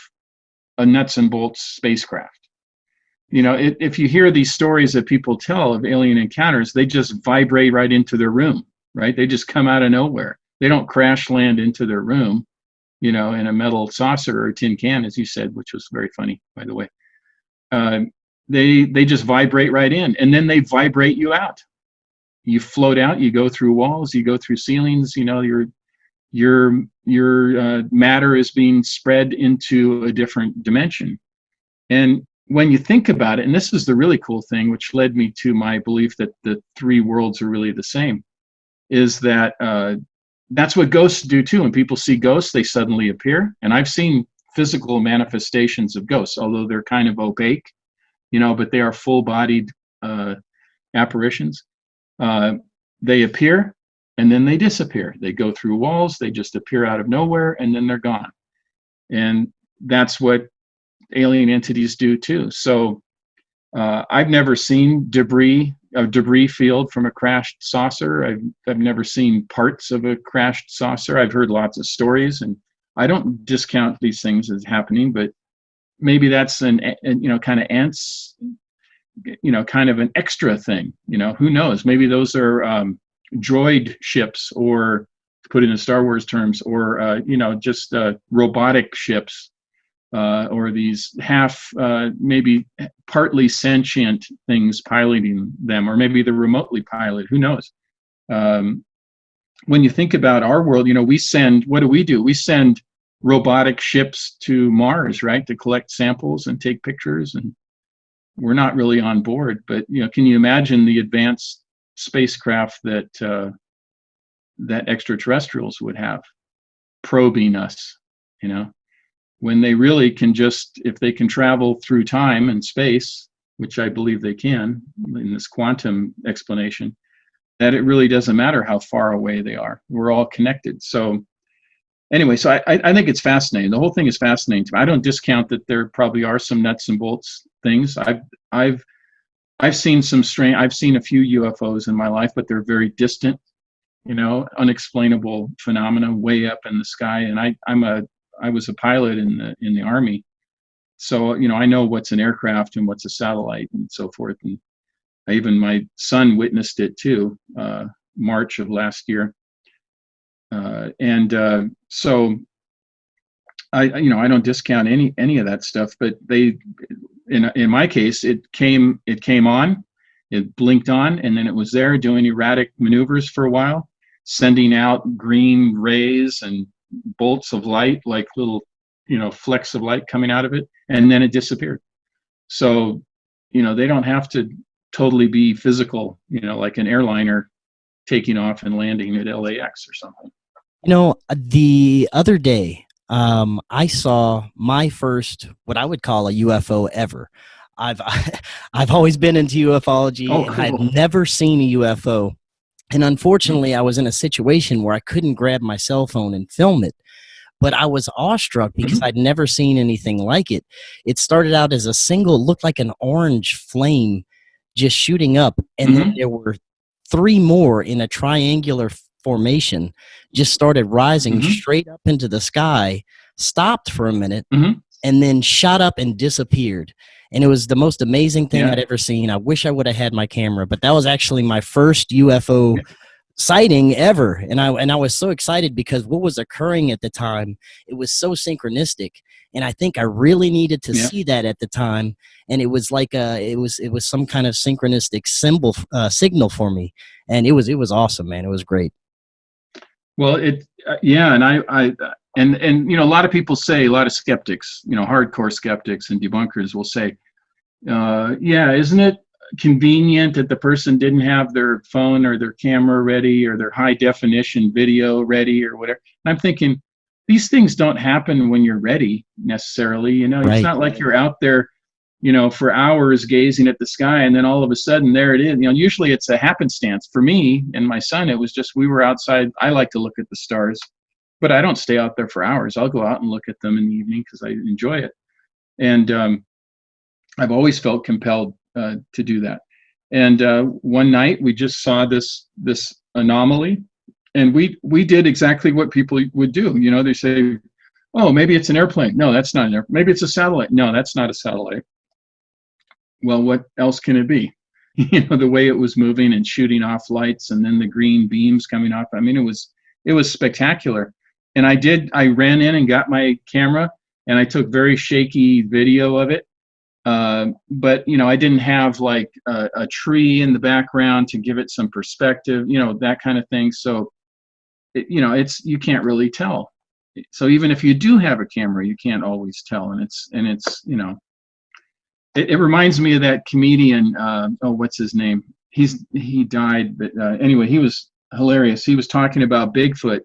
a nuts and bolts spacecraft. If you hear these stories that people tell of alien encounters, they just vibrate right into their room, right? They just come out of nowhere. They don't crash land into their room, in a metal saucer or a tin can, as you said, which was very funny, by the way. They just vibrate right in, and then they vibrate you out. You float out. You go through walls. You go through ceilings. Your matter is being spread into a different dimension. And when you think about it, and this is the really cool thing, which led me to my belief that the three worlds are really the same, is that that's what ghosts do too. When people see ghosts, they suddenly appear. And I've seen physical manifestations of ghosts, although they're kind of opaque, but they are full-bodied apparitions. They appear, and then they disappear. They go through walls, they just appear out of nowhere, and then they're gone. And that's what alien entities do too. So I've never seen a debris field from a crashed saucer. I've never seen parts of a crashed saucer. I've heard lots of stories, and I don't discount these things as happening, but maybe that's kind of ants, kind of an extra thing. Who knows? Maybe those are droid ships, or to put it in Star Wars terms, or just robotic ships. Or these maybe partly sentient things piloting them, or maybe they're remotely piloted. Who knows? when you think about our world, we send, what do? We send robotic ships to Mars, right, to collect samples and take pictures, and we're not really on board. But can you imagine the advanced spacecraft that that extraterrestrials would have probing us, when they really can just, if they can travel through time and space, which I believe they can in this quantum explanation, that it really doesn't matter how far away they are. We're all connected. So anyway, so I think it's fascinating. The whole thing is fascinating to me. I don't discount that there probably are some nuts and bolts things. I've seen some strange, I've seen a few UFOs in my life, but they're very distant, unexplainable phenomena way up in the sky. And I was a pilot in the Army. So, I know what's an aircraft and what's a satellite and so forth. And even my son witnessed it too, March of last year. So I don't discount any of that stuff, but in my case, it came on, it blinked on, and then it was there doing erratic maneuvers for a while, sending out green rays and bolts of light, like little, flecks of light coming out of it, and then it disappeared. So, they don't have to totally be physical, like an airliner taking off and landing at LAX or something. The other day, I saw my first, what I would call a UFO ever. I've always been into ufology, Oh, and cool. I've never seen a UFO. And unfortunately, I was in a situation where I couldn't grab my cell phone and film it. But I was awestruck because I'd never seen anything like it. It started out as a single, looked like an orange flame just shooting up. And then there were 3 more in a triangular formation, just started rising straight up into the sky, stopped for a minute, and then shot up and disappeared. And it was the most amazing thing I'd ever seen. I wish I would have had my camera, but that was actually my first UFO sighting ever. And I was so excited because what was occurring at the time, it was so synchronistic. And I think I really needed to see that at the time. And it was like it was some kind of synchronistic signal for me. And it was awesome, man. It was great. Well, and a lot of people say, a lot of skeptics, hardcore skeptics and debunkers will say, isn't it convenient that the person didn't have their phone or their camera ready or their high definition video ready or whatever? And I'm thinking, these things don't happen when you're ready necessarily. It's not like you're out there, for hours gazing at the sky and then all of a sudden there it is. Usually it's a happenstance. For me and my son, it was just, we were outside. I like to look at the stars, but I don't stay out there for hours. I'll go out and look at them in the evening because I enjoy it. And I've always felt compelled to do that. And one night we just saw this anomaly, and we did exactly what people would do. They say, oh, maybe it's an airplane. No, that's not an airplane. Maybe it's a satellite. No, that's not a satellite. Well, what else can it be? The way it was moving and shooting off lights and then the green beams coming off. I mean, it was spectacular. And I ran in and got my camera and I took very shaky video of it. But I didn't have like a tree in the background to give it some perspective, that kind of thing. So, you can't really tell. So even if you do have a camera, you can't always tell. And it reminds me of that comedian. What's his name? He died, but anyway, he was hilarious. He was talking about Bigfoot,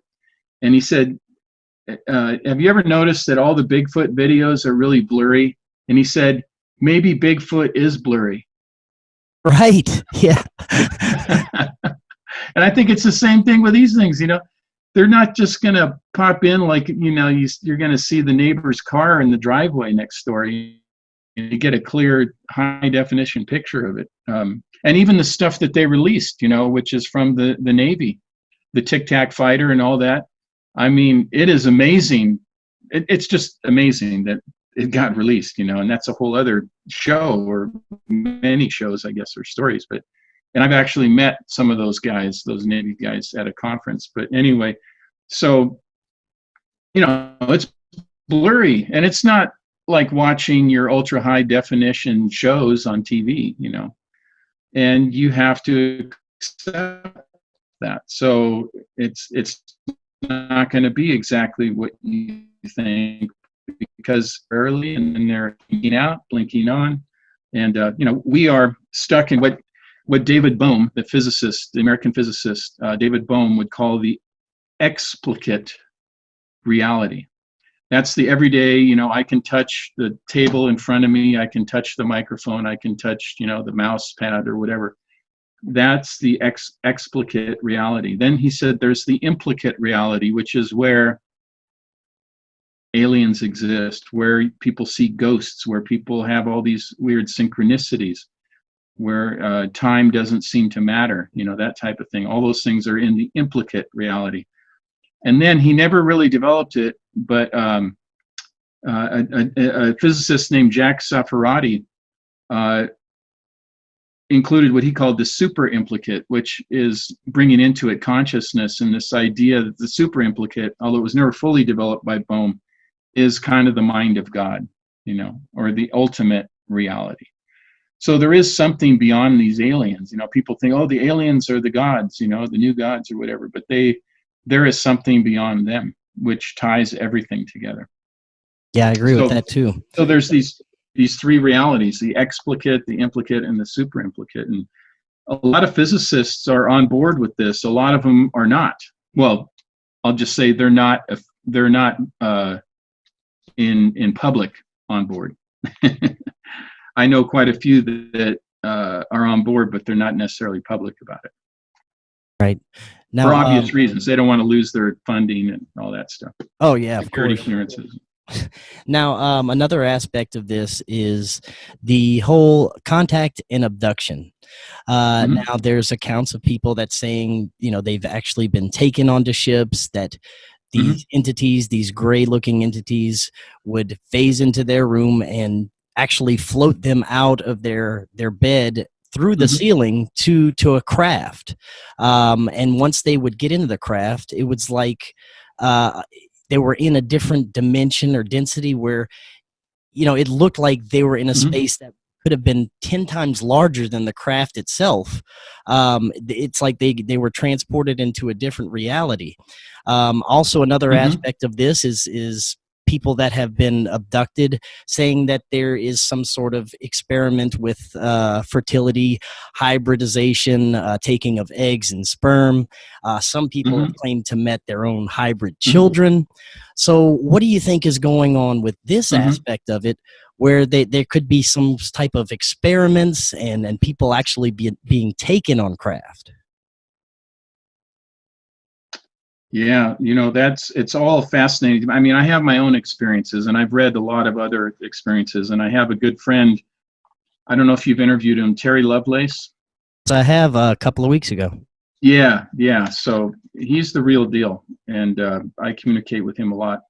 and he said, "Have you ever noticed that all the Bigfoot videos are really blurry?" And he said, maybe Bigfoot is blurry. Right. Yeah. And I think it's the same thing with these things. They're not just going to pop in like, you're going to see the neighbor's car in the driveway next door. You get a clear, high definition picture of it. And even the stuff that they released, which is from the Navy, the Tic Tac fighter and all that. I mean, it is amazing. It's just amazing that it got released, and that's a whole other show, or many shows, I guess, or stories. And I've actually met some of those guys, those Navy guys, at a conference. But anyway, so, it's blurry, and it's not like watching your ultra high definition shows on TV, and you have to accept that. So it's not going to be exactly what you think, because early and then they're blinking out, blinking on, and we are stuck in what David Bohm, the physicist, the American physicist, David Bohm would call the explicate reality. That's the everyday, I can touch the table in front of me, I can touch the microphone, I can touch, the mouse pad or whatever. That's the explicate reality. Then he said there's the implicate reality, which is where aliens exist, where people see ghosts, where people have all these weird synchronicities, where time doesn't seem to matter, that type of thing. All those things are in the implicate reality. And then he never really developed it, but a physicist named Jack Safarati included what he called the super implicate, which is bringing into it consciousness, and this idea that the super implicate, although it was never fully developed by Bohm, is kind of the mind of God, or the ultimate reality. So there is something beyond these aliens. People think, oh, the aliens are the gods, the new gods or whatever, but there is something beyond them which ties everything together. Yeah, I agree with that too. So there's these three realities: the explicate, the implicate, and the super implicate. And a lot of physicists are on board with this. A lot of them are not. Well, I'll just say they're not in public on board. I know quite a few that are on board, but they're not necessarily public about it. Right. Now, for obvious reasons. They don't want to lose their funding and all that stuff. Oh, yeah, security of course. clearances. Now, another aspect of this is the whole contact and abduction. Now, there's accounts of people that saying, they've actually been taken onto ships, that these entities, these gray-looking entities, would phase into their room and actually float them out of their bed through the ceiling to a craft. And once they would get into the craft, it was like they were in a different dimension or density where, it looked like they were in a space that could have been 10 times larger than the craft itself. It's like they were transported into a different reality. Also, another aspect of this is people that have been abducted saying that there is some sort of experiment with fertility, hybridization, taking of eggs and sperm. Some people have claimed to met their own hybrid children. So what do you think is going on with this aspect of it, where there could be some type of experiments and people actually being taken on craft? Yeah, it's all fascinating. I mean, I have my own experiences, and I've read a lot of other experiences, and I have a good friend. I don't know if you've interviewed him, Terry Lovelace. I have a couple of weeks ago. Yeah. So he's the real deal, and I communicate with him a lot.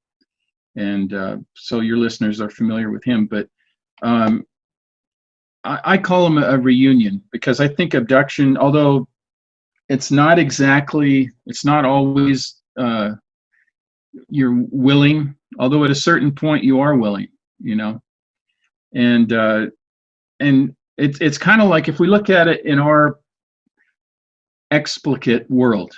And so your listeners are familiar with him, but I call him a reunion, because I think abduction, although it's not always you're willing, although at a certain point you are willing, and it's kind of like, if we look at it in our explicate world,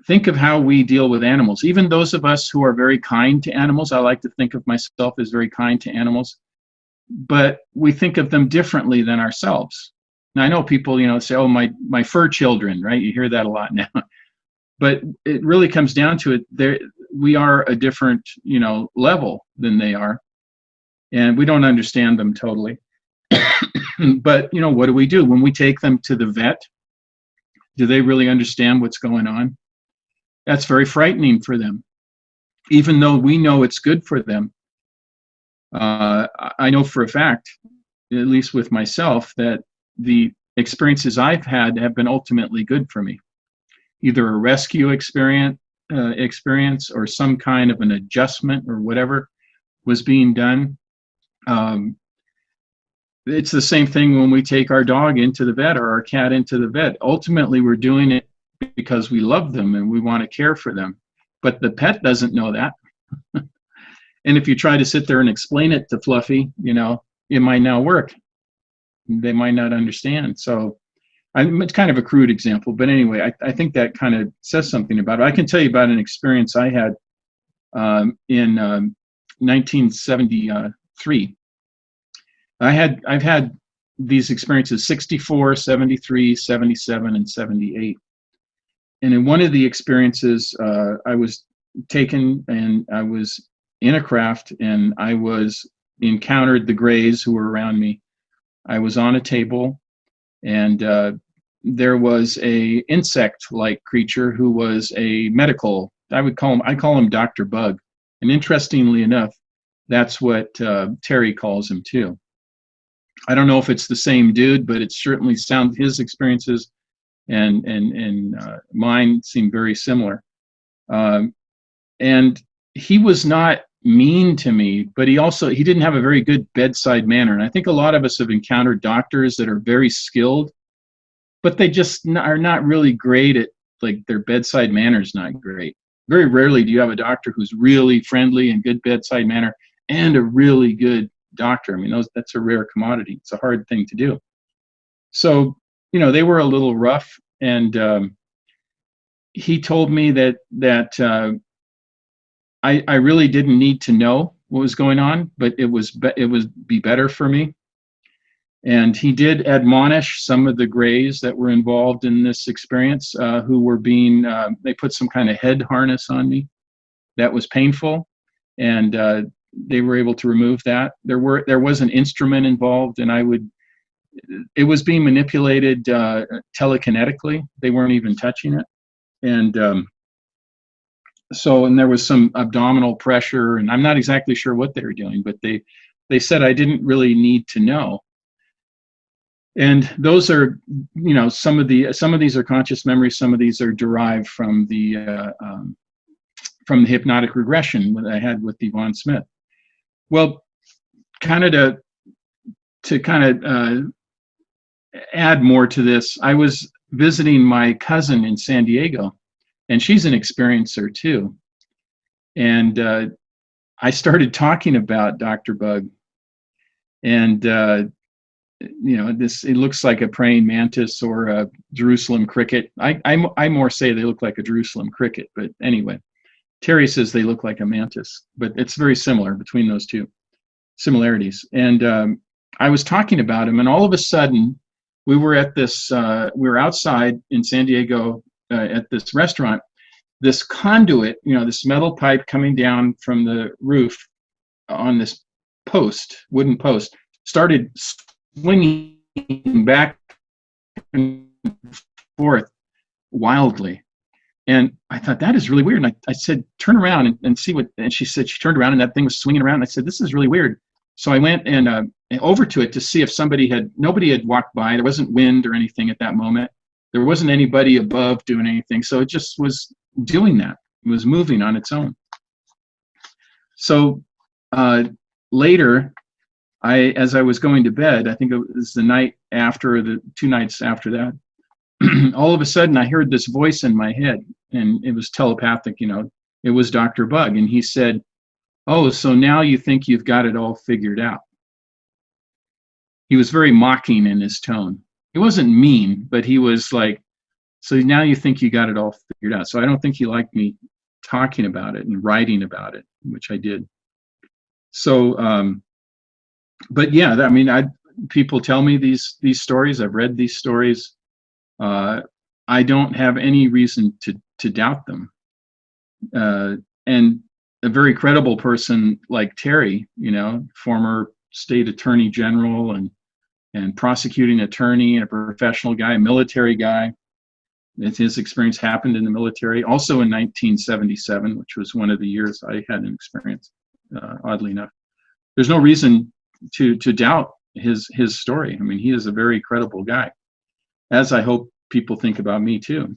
think of how we deal with animals. Even those of us who are very kind to animals, I like to think of myself as very kind to animals, but we think of them differently than ourselves. Now, I know people, say, oh, my fur children, right? You hear that a lot now. But it really comes down to it. We are a different, level than they are. And we don't understand them totally. But, what do we do? When we take them to the vet, do they really understand what's going on? That's very frightening for them. Even though we know it's good for them. I know for a fact, at least with myself, that the experiences I've had have been ultimately good for me. Either a rescue experience or some kind of an adjustment or whatever was being done. It's the same thing when we take our dog into the vet or our cat into the vet. Ultimately, we're doing it because we love them and we want to care for them. But the pet doesn't know that. And if you try to sit there and explain it to Fluffy, it might not work. They might not understand. So It's kind of a crude example, but anyway, I think that kind of says something about it. I can tell you about an experience I had in 1973. I've had these experiences 64, 73, 77, and 78. And in one of the experiences, I was taken and I was in a craft and I encountered the Greys who were around me. I was on a table and there was a insect-like creature who was a medical, I call him Dr. Bug. And interestingly enough, that's what Terry calls him too. I don't know if it's the same dude, but it certainly sounds, his experiences and mine seem very similar. And he was not mean to me, but he didn't have a very good bedside manner. And I think a lot of us have encountered doctors that are very skilled, but they just are not really great at, like, their bedside manner is not great. Very rarely do you have a doctor who's really friendly and good bedside manner and a really good doctor. I mean, that's a rare commodity. It's a hard thing to do. So, they were a little rough, and he told me that I really didn't need to know what was going on, but it would be better for me. And he did admonish some of the Greys that were involved in this experience, who were they put some kind of head harness on me. That was painful, and they were able to remove that. There was an instrument involved, and it was being manipulated telekinetically. They weren't even touching it. And and there was some abdominal pressure, and I'm not exactly sure what they were doing, but they said I didn't really need to know. And those are, some of these are conscious memories. Some of these are derived from the hypnotic regression that I had with Yvonne Smith. Well, kind of to add more to this, I was visiting my cousin in San Diego, and she's an experiencer too. And I started talking about Dr. Bug, and it looks like a praying mantis or a Jerusalem cricket. I more say they look like a Jerusalem cricket, but anyway, Terry says they look like a mantis, but it's very similar between those two similarities. And I was talking about him, and all of a sudden, we were at we were outside in San Diego at this restaurant. This conduit, this metal pipe coming down from the roof on this wooden post, started swinging back and forth wildly. And I thought, that is really weird. And I said, turn around and see what, and she said, she turned around and that thing was swinging around. And I said, this is really weird. So I went and over to it to see if nobody had walked by. There wasn't wind or anything at that moment. There wasn't anybody above doing anything. So it just was doing that. It was moving on its own. So later, as I was going to bed, I think it was the 2 nights after that, all of a sudden I heard this voice in my head, and it was telepathic, it was Dr. Bug. And he said, "Oh, so now you think you've got it all figured out." He was very mocking in his tone. He wasn't mean, but he was like, "So now you think you got it all figured out." So I don't think he liked me talking about it and writing about it, which I did. So, but yeah, people tell me these stories. I've read these stories. I don't have any reason to doubt them. And a very credible person like Terry, former state attorney general and prosecuting attorney and a professional guy, a military guy. His experience happened in the military, also in 1977, which was one of the years I had an experience, oddly enough. There's no reason to doubt his story. I mean, he is a very credible guy, as I hope people think about me too.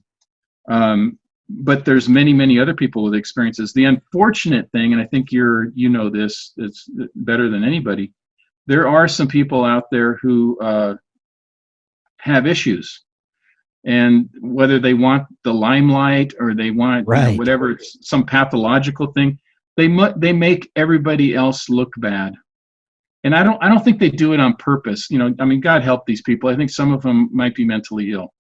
But there's many, many other people with experiences. The unfortunate thing, and I think you know this, it's better than anybody, there are some people out there who have issues. And whether they want the limelight or they want whatever, it's some pathological thing, they make everybody else look bad. And I don't think they do it on purpose. You know, I mean, God help these people. I think some of them might be mentally ill,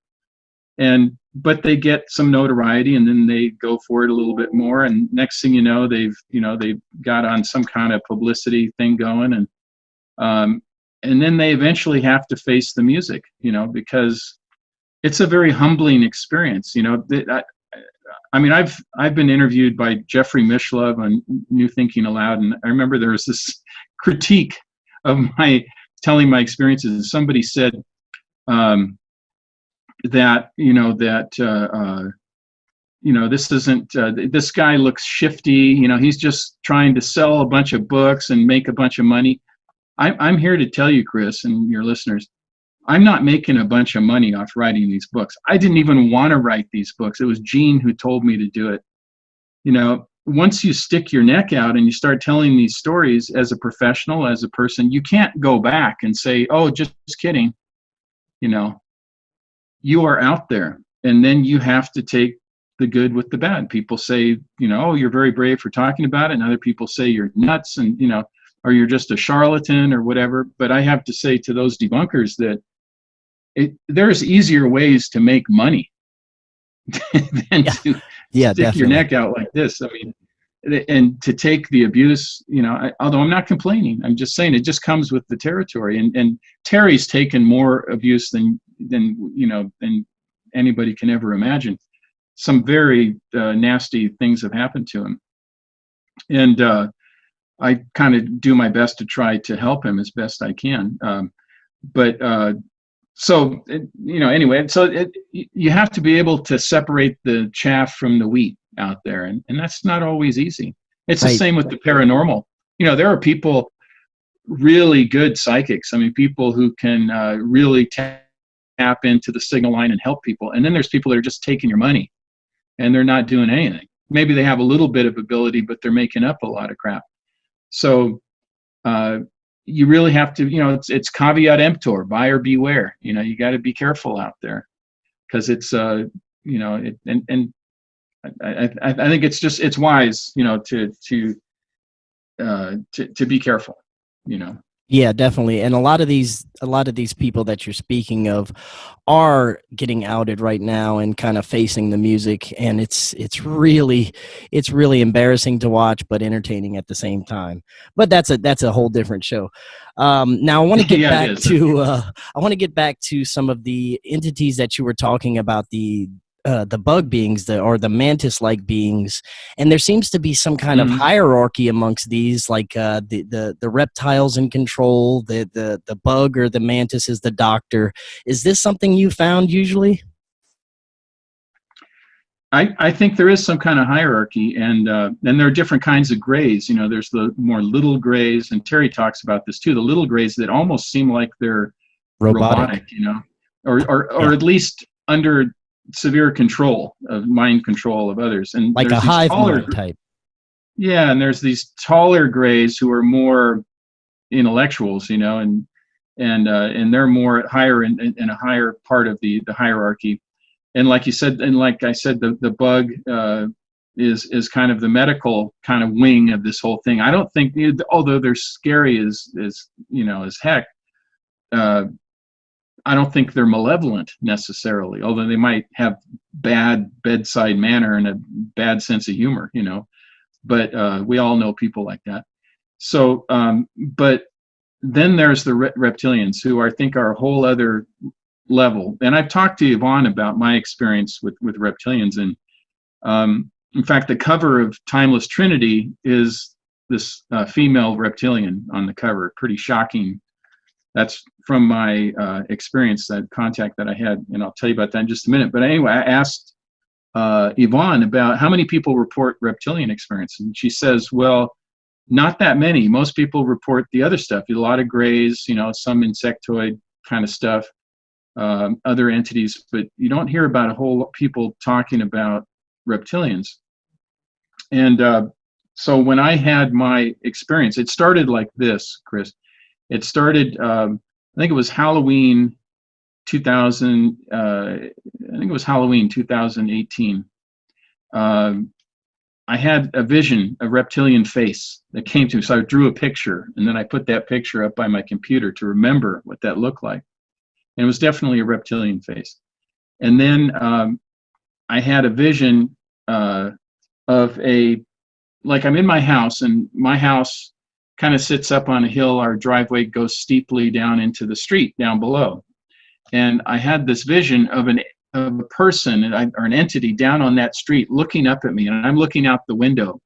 but they get some notoriety, and then they go for it a little bit more, and next thing you know, they've got on some kind of publicity thing going, and then they eventually have to face the music, you know, because it's a very humbling experience. You know, I mean, I've been interviewed by Jeffrey Mishlove on New Thinking Aloud, and I remember there was this critique of my telling my experiences. Somebody said that this isn't this guy looks shifty. You know, he's just trying to sell a bunch of books and make a bunch of money. I'm here to tell you, Chris, and your listeners, I'm not making a bunch of money off writing these books. I didn't even want to write these books. It was Gene who told me to do it. You know, once you stick your neck out and you start telling these stories as a professional, as a person, you can't go back and say, oh, just kidding. You know, you are out there, and then you have to take the good with the bad. People say, you know, oh, you're very brave for talking about it. And other people say you're nuts, and, you know, or you're just a charlatan or whatever. But I have to say to those debunkers that there's easier ways to make money than to stick definitely. your neck out like this. I mean, and to take the abuse, you know, although I'm not complaining, I'm just saying it just comes with the territory. And Terry's taken more abuse than anybody can ever imagine. Some very nasty things have happened to him. And I kind of do my best to try to help him as best I can. So, you know, anyway, so you have to be able to separate the chaff from the wheat out there. And that's not always easy. It's the same with the paranormal. You know, there are people, really good psychics. I mean, people who can really tap into the signal line and help people. And then there's people that are just taking your money and they're not doing anything. Maybe they have a little bit of ability, but they're making up a lot of crap. So, you really have to, you know, it's caveat emptor, buyer beware. You know, you got to be careful out there, because it's, you know, I think it's wise, you know, to be careful, you know. Yeah, definitely. And a lot of these people that you're speaking of are getting outed right now and kind of facing the music, and it's really embarrassing to watch, but entertaining at the same time. But that's a whole different show. Now I want to get back to some of the entities that you were talking about, the bug beings, or the mantis-like beings, and there seems to be some kind of hierarchy amongst these, like the reptiles in control, the bug or the mantis is the doctor. Is this something you found usually? I think there is some kind of hierarchy, and there are different kinds of grays. You know, there's the more little grays, and Terry talks about this too. The little grays that almost seem like they're robotic, you know, or at least under severe control, of mind control of others, and like a hive mind type. Yeah, and there's these taller grays who are more intellectuals, you know, and they're more higher in a higher part of the hierarchy. And like you said, and like I said, the bug is kind of the medical kind of wing of this whole thing. I don't think, although they're scary as you know, as heck, I don't think they're malevolent necessarily, although they might have bad bedside manner and a bad sense of humor, you know. But we all know people like that. So, but then there's the reptilians, who I think are a whole other level. And I've talked to Yvonne about my experience with reptilians. And in fact, the cover of Timeless Trinity is this female reptilian on the cover. Pretty shocking. That's from my experience, that contact that I had, and I'll tell you about that in just a minute. But anyway, I asked Yvonne about how many people report reptilian experience, and she says, well, not that many. Most people report the other stuff, a lot of grays, you know, some insectoid kind of stuff, other entities, but you don't hear about a whole lot of people talking about reptilians. And so when I had my experience, it started like this, Chris. It started, I think it was Halloween 2000. I think it was Halloween 2018. I had a vision, a reptilian face that came to me. So I drew a picture, and then I put that picture up by my computer to remember what that looked like. And it was definitely a reptilian face. And then I had a vision of like I'm in my house, and my house kind of sits up on a hill. Our driveway goes steeply down into the street down below. And I had this vision of a person or an entity down on that street looking up at me, and I'm looking out the window.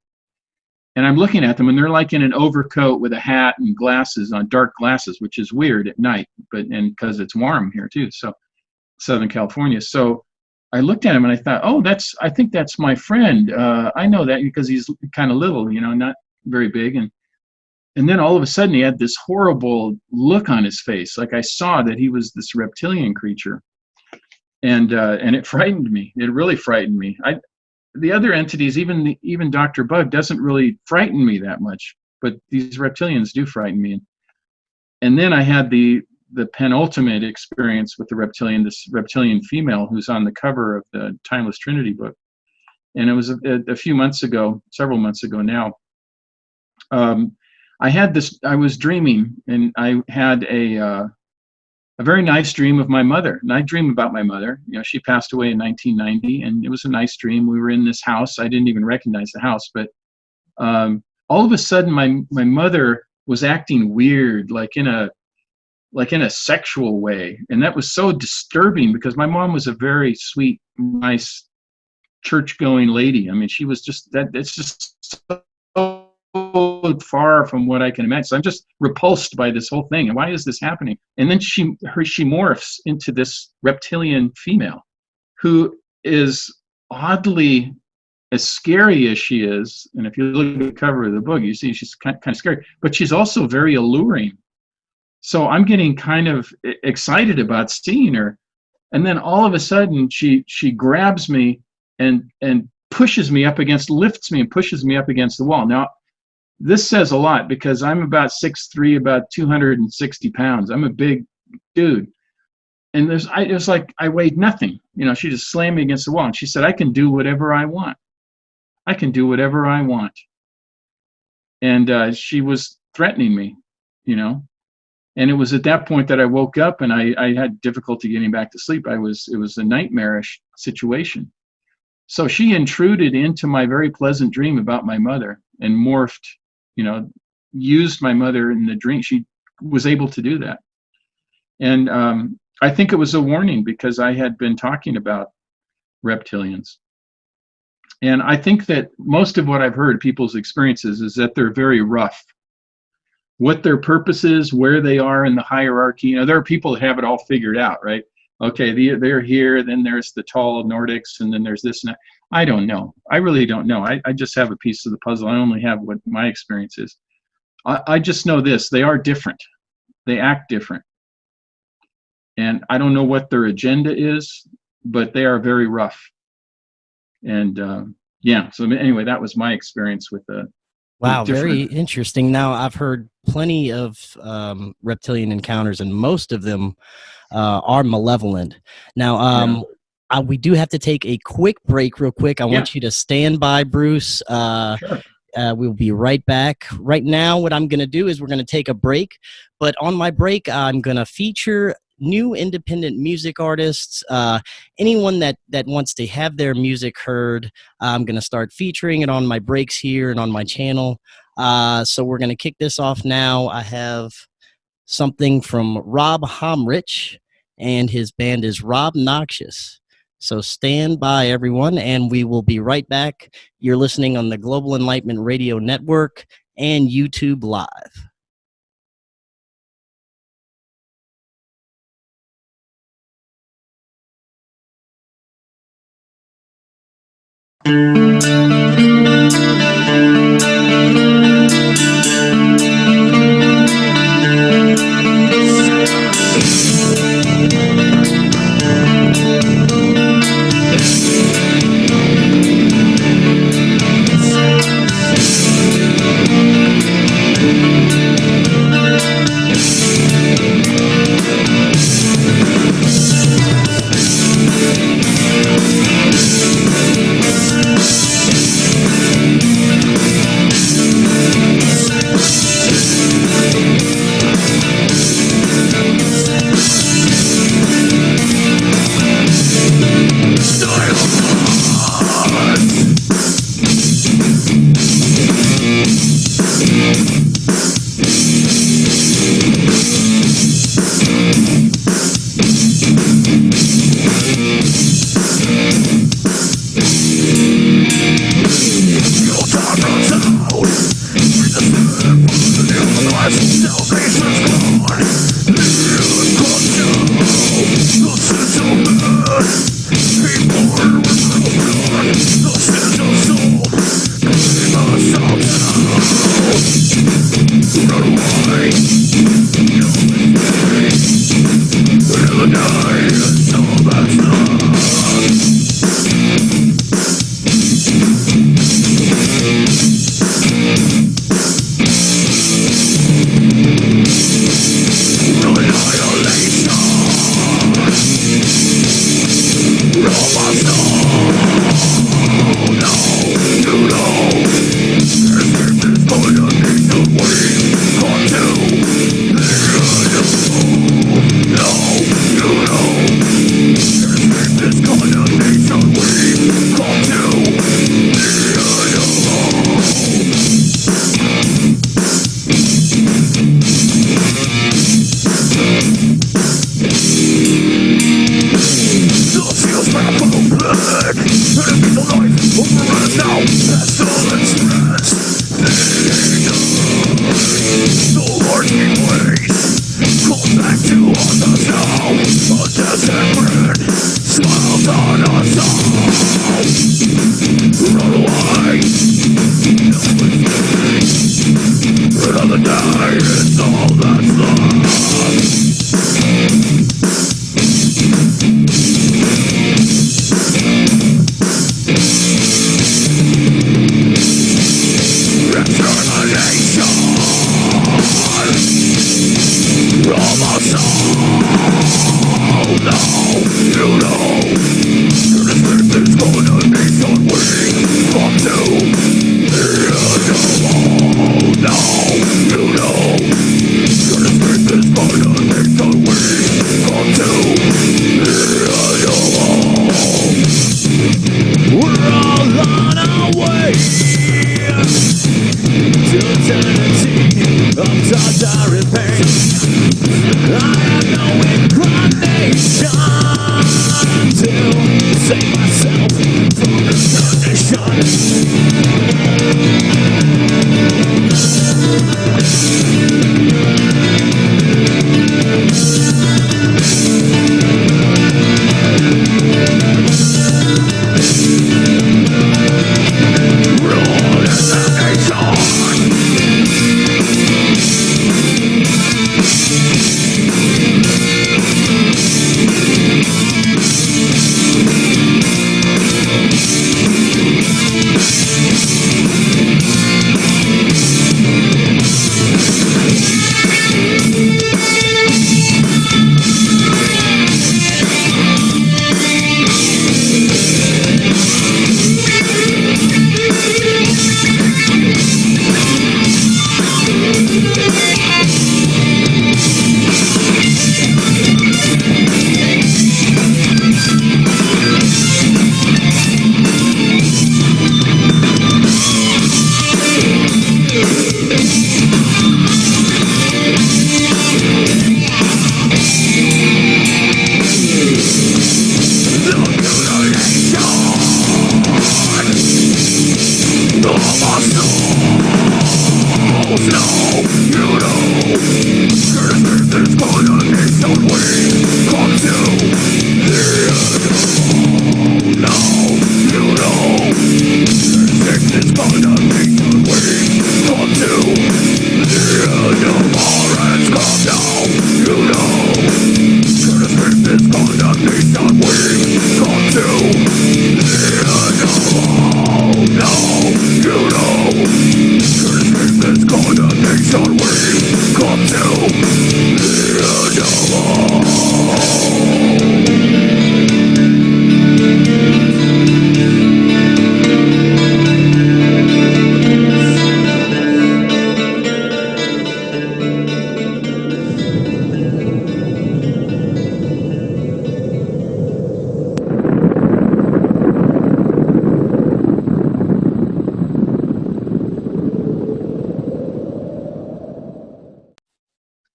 And I'm looking at them, and they're like in an overcoat with a hat and glasses on, dark glasses, which is weird at night, and because it's warm here too, so Southern California. So I looked at him and I thought, oh, I think that's my friend. I know that because he's kind of little, not very big. And then all of a sudden he had this horrible look on his face, like I saw that he was this reptilian creature, and it frightened me. It really frightened me. The other entities, even Dr. Bug doesn't really frighten me that much, but these reptilians do frighten me. And then I had the penultimate experience with this reptilian female who's on the cover of the Timeless Trinity book. And it was a few months ago, several months ago now. I was dreaming, and I had a very nice dream of my mother. And I dream about my mother. She passed away in 1990, and it was a nice dream. We were in this house. I didn't even recognize the house, but all of a sudden my mother was acting weird, like in a sexual way. And that was so disturbing because my mom was a very sweet, nice, church-going lady. I mean, she was just that. It's just so far from what I can imagine. So I'm just repulsed by this whole thing. And why is this happening? And then she morphs into this reptilian female who is oddly, as scary as she is. And if you look at the cover of the book, you see she's kind of scary, but she's also very alluring. So I'm getting kind of excited about seeing her. And then all of a sudden she grabs me and pushes me up lifts me and pushes me up against the wall. Now, this says a lot because I'm about 6'3", about 260 pounds. I'm a big dude. And it was like I weighed nothing. She just slammed me against the wall. And she said, I can do whatever I want. I can do whatever I want. And she was threatening me, And it was at that point that I woke up, and I had difficulty getting back to sleep. It was a nightmarish situation. So she intruded into my very pleasant dream about my mother and morphed, used my mother in the dream. She was able to do that. And I think it was a warning because I had been talking about reptilians. And I think that most of what I've heard, people's experiences, is that they're very rough. What their purpose is, where they are in the hierarchy. There are people that have it all figured out, right? Okay, they're here, then there's the tall Nordics, and then there's this and that. I don't know. I really don't know. I just have a piece of the puzzle. I only have what my experience is. I just know this. They are different. They act different. And I don't know what their agenda is, but they are very rough. And so anyway, that was my experience with the Wow, very interesting. Now, I've heard plenty of reptilian encounters, and most of them are malevolent. Now, we do have to take a quick break real quick. I want you to stand by, Bruce. Sure. We'll be right back. Right now, what I'm going to do is we're going to take a break. But on my break, I'm going to feature new independent music artists, anyone that wants to have their music heard. I'm going to start featuring it on my breaks here and on my channel. So we're going to kick this off now. I have something from Rob Homrich, and his band is Rob Noxious. So stand by, everyone, and we will be right back. You're listening on the Global Enlightenment Radio Network and YouTube Live.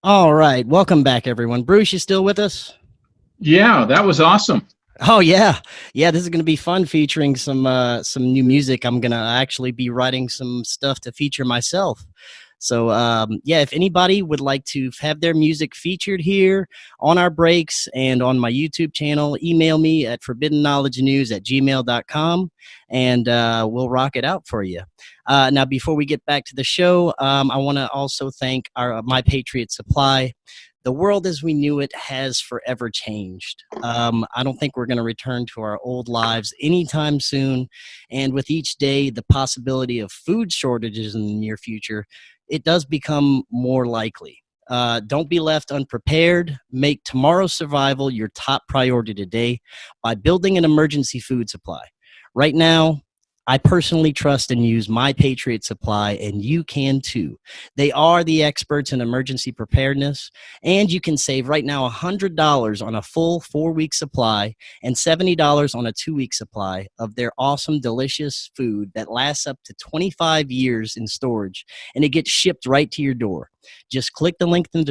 All right, welcome back, everyone. Bruce, you still with us? Yeah, that was awesome. Oh yeah, This is going to be fun, featuring some new music. I'm going to actually be writing some stuff to feature myself. So if anybody would like to have their music featured here on our breaks and on my YouTube channel, email me at forbiddenknowledgenews@gmail.com, and we'll rock it out for you. Now, before we get back to the show, I want to also thank My Patriot Supply. The world as we knew it has forever changed. I don't think we're going to return to our old lives anytime soon. And with each day, the possibility of food shortages in the near future, it does become more likely. Don't be left unprepared. Make tomorrow's survival your top priority today by building an emergency food supply. Right now, I personally trust and use My Patriot Supply, and you can too. They are the experts in emergency preparedness, and you can save right now $100 on a full 4-week supply and $70 on a 2-week supply of their awesome, delicious food that lasts up to 25 years in storage, and it gets shipped right to your door. Just click the link in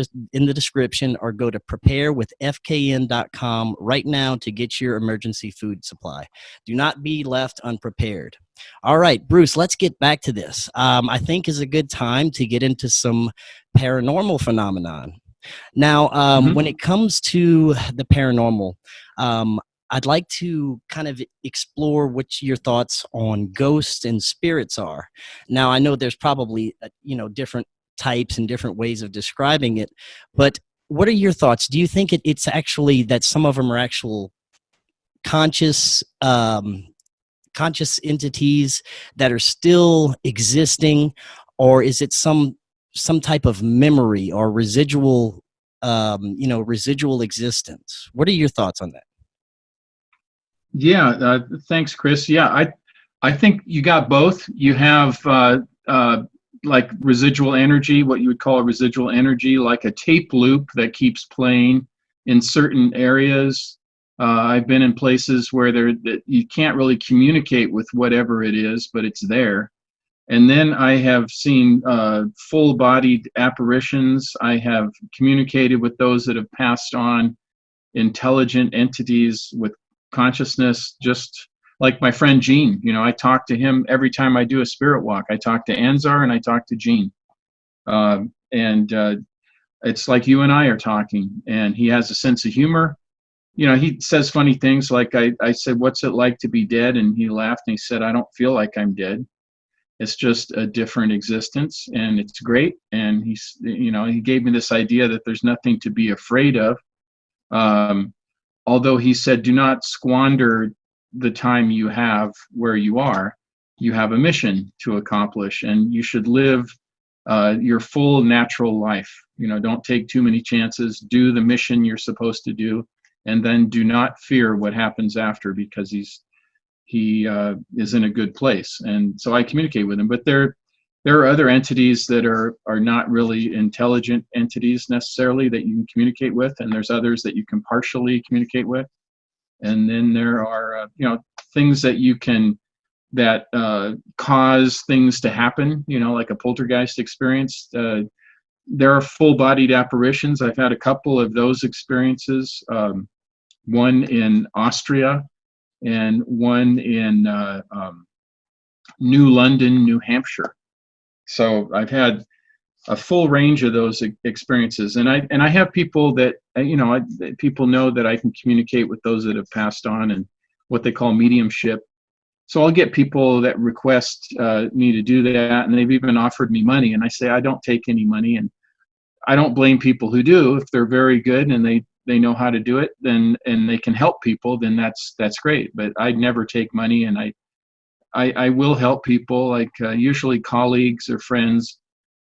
the description or go to preparewithfkn.com right now to get your emergency food supply. Do not be left unprepared. All right, Bruce, let's get back to this. I think is a good time to get into some paranormal phenomenon. Now, when it comes to the paranormal, I'd like to kind of explore what your thoughts on ghosts and spirits are. Now, I know there's probably, different types and different ways of describing it, but what are your thoughts? Do you think it's actually that some of them are actual conscious entities that are still existing, or is it some type of memory or residual, residual existence? What are your thoughts on that? Yeah, thanks, Chris. Yeah, I think you got both. You have like residual energy, what you would call a residual energy, like a tape loop that keeps playing in certain areas. I've been in places where that you can't really communicate with whatever it is, but it's there. And then I have seen full-bodied apparitions. I have communicated with those that have passed on, intelligent entities with consciousness, just like my friend Gene. You know, I talk to him every time I do a spirit walk. I talk to Anzar and I talk to Gene. It's like you and I are talking, and he has a sense of humor. You know, he says funny things like I said, "What's it like to be dead?" And he laughed and he said, "I don't feel like I'm dead. It's just a different existence, and it's great." And he gave me this idea that there's nothing to be afraid of. Although he said, do not squander the time you have where you are. You have a mission to accomplish, and you should live your full natural life. You know, don't take too many chances. Do the mission you're supposed to do, and then do not fear what happens after, because he is in a good place. And so I communicate with him. But there are other entities that are not really intelligent entities necessarily that you can communicate with, and there's others that you can partially communicate with. And then there are things that you can cause things to happen, like a poltergeist experience. There are full-bodied apparitions. I've had a couple of those experiences, one in Austria and one in New London, New Hampshire. So I've had a full range of those experiences, and I have people that people know that I can communicate with those that have passed on, and what they call mediumship. So I'll get people that request me to do that, and they've even offered me money, and I say I don't take any money, and I don't blame people who do. If they're very good and they know how to do it, then and they can help people, then that's great. But I'd never take money, and I will help people, like usually colleagues or friends.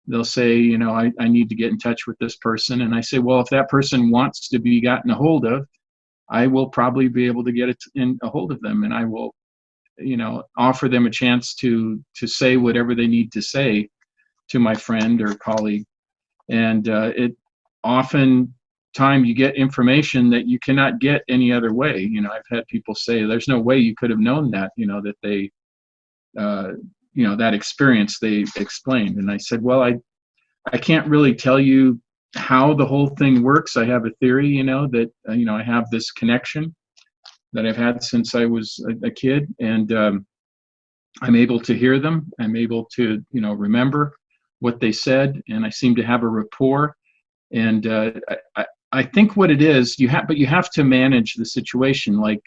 They'll say, I need to get in touch with this person. And I say, well, if that person wants to be gotten a hold of, I will probably be able to get a hold of them. And I will, offer them a chance to say whatever they need to say to my friend or colleague. And it often time you get information that you cannot get any other way. I've had people say, there's no way you could have known that, that they, that experience they explained. And I said, well, I can't really tell you how the whole thing works. I have a theory, that, I have this connection that I've had since I was a kid, and I'm able to hear them. I'm able to, remember what they said, and I seem to have a rapport. And I think what it is, you have to manage the situation. Like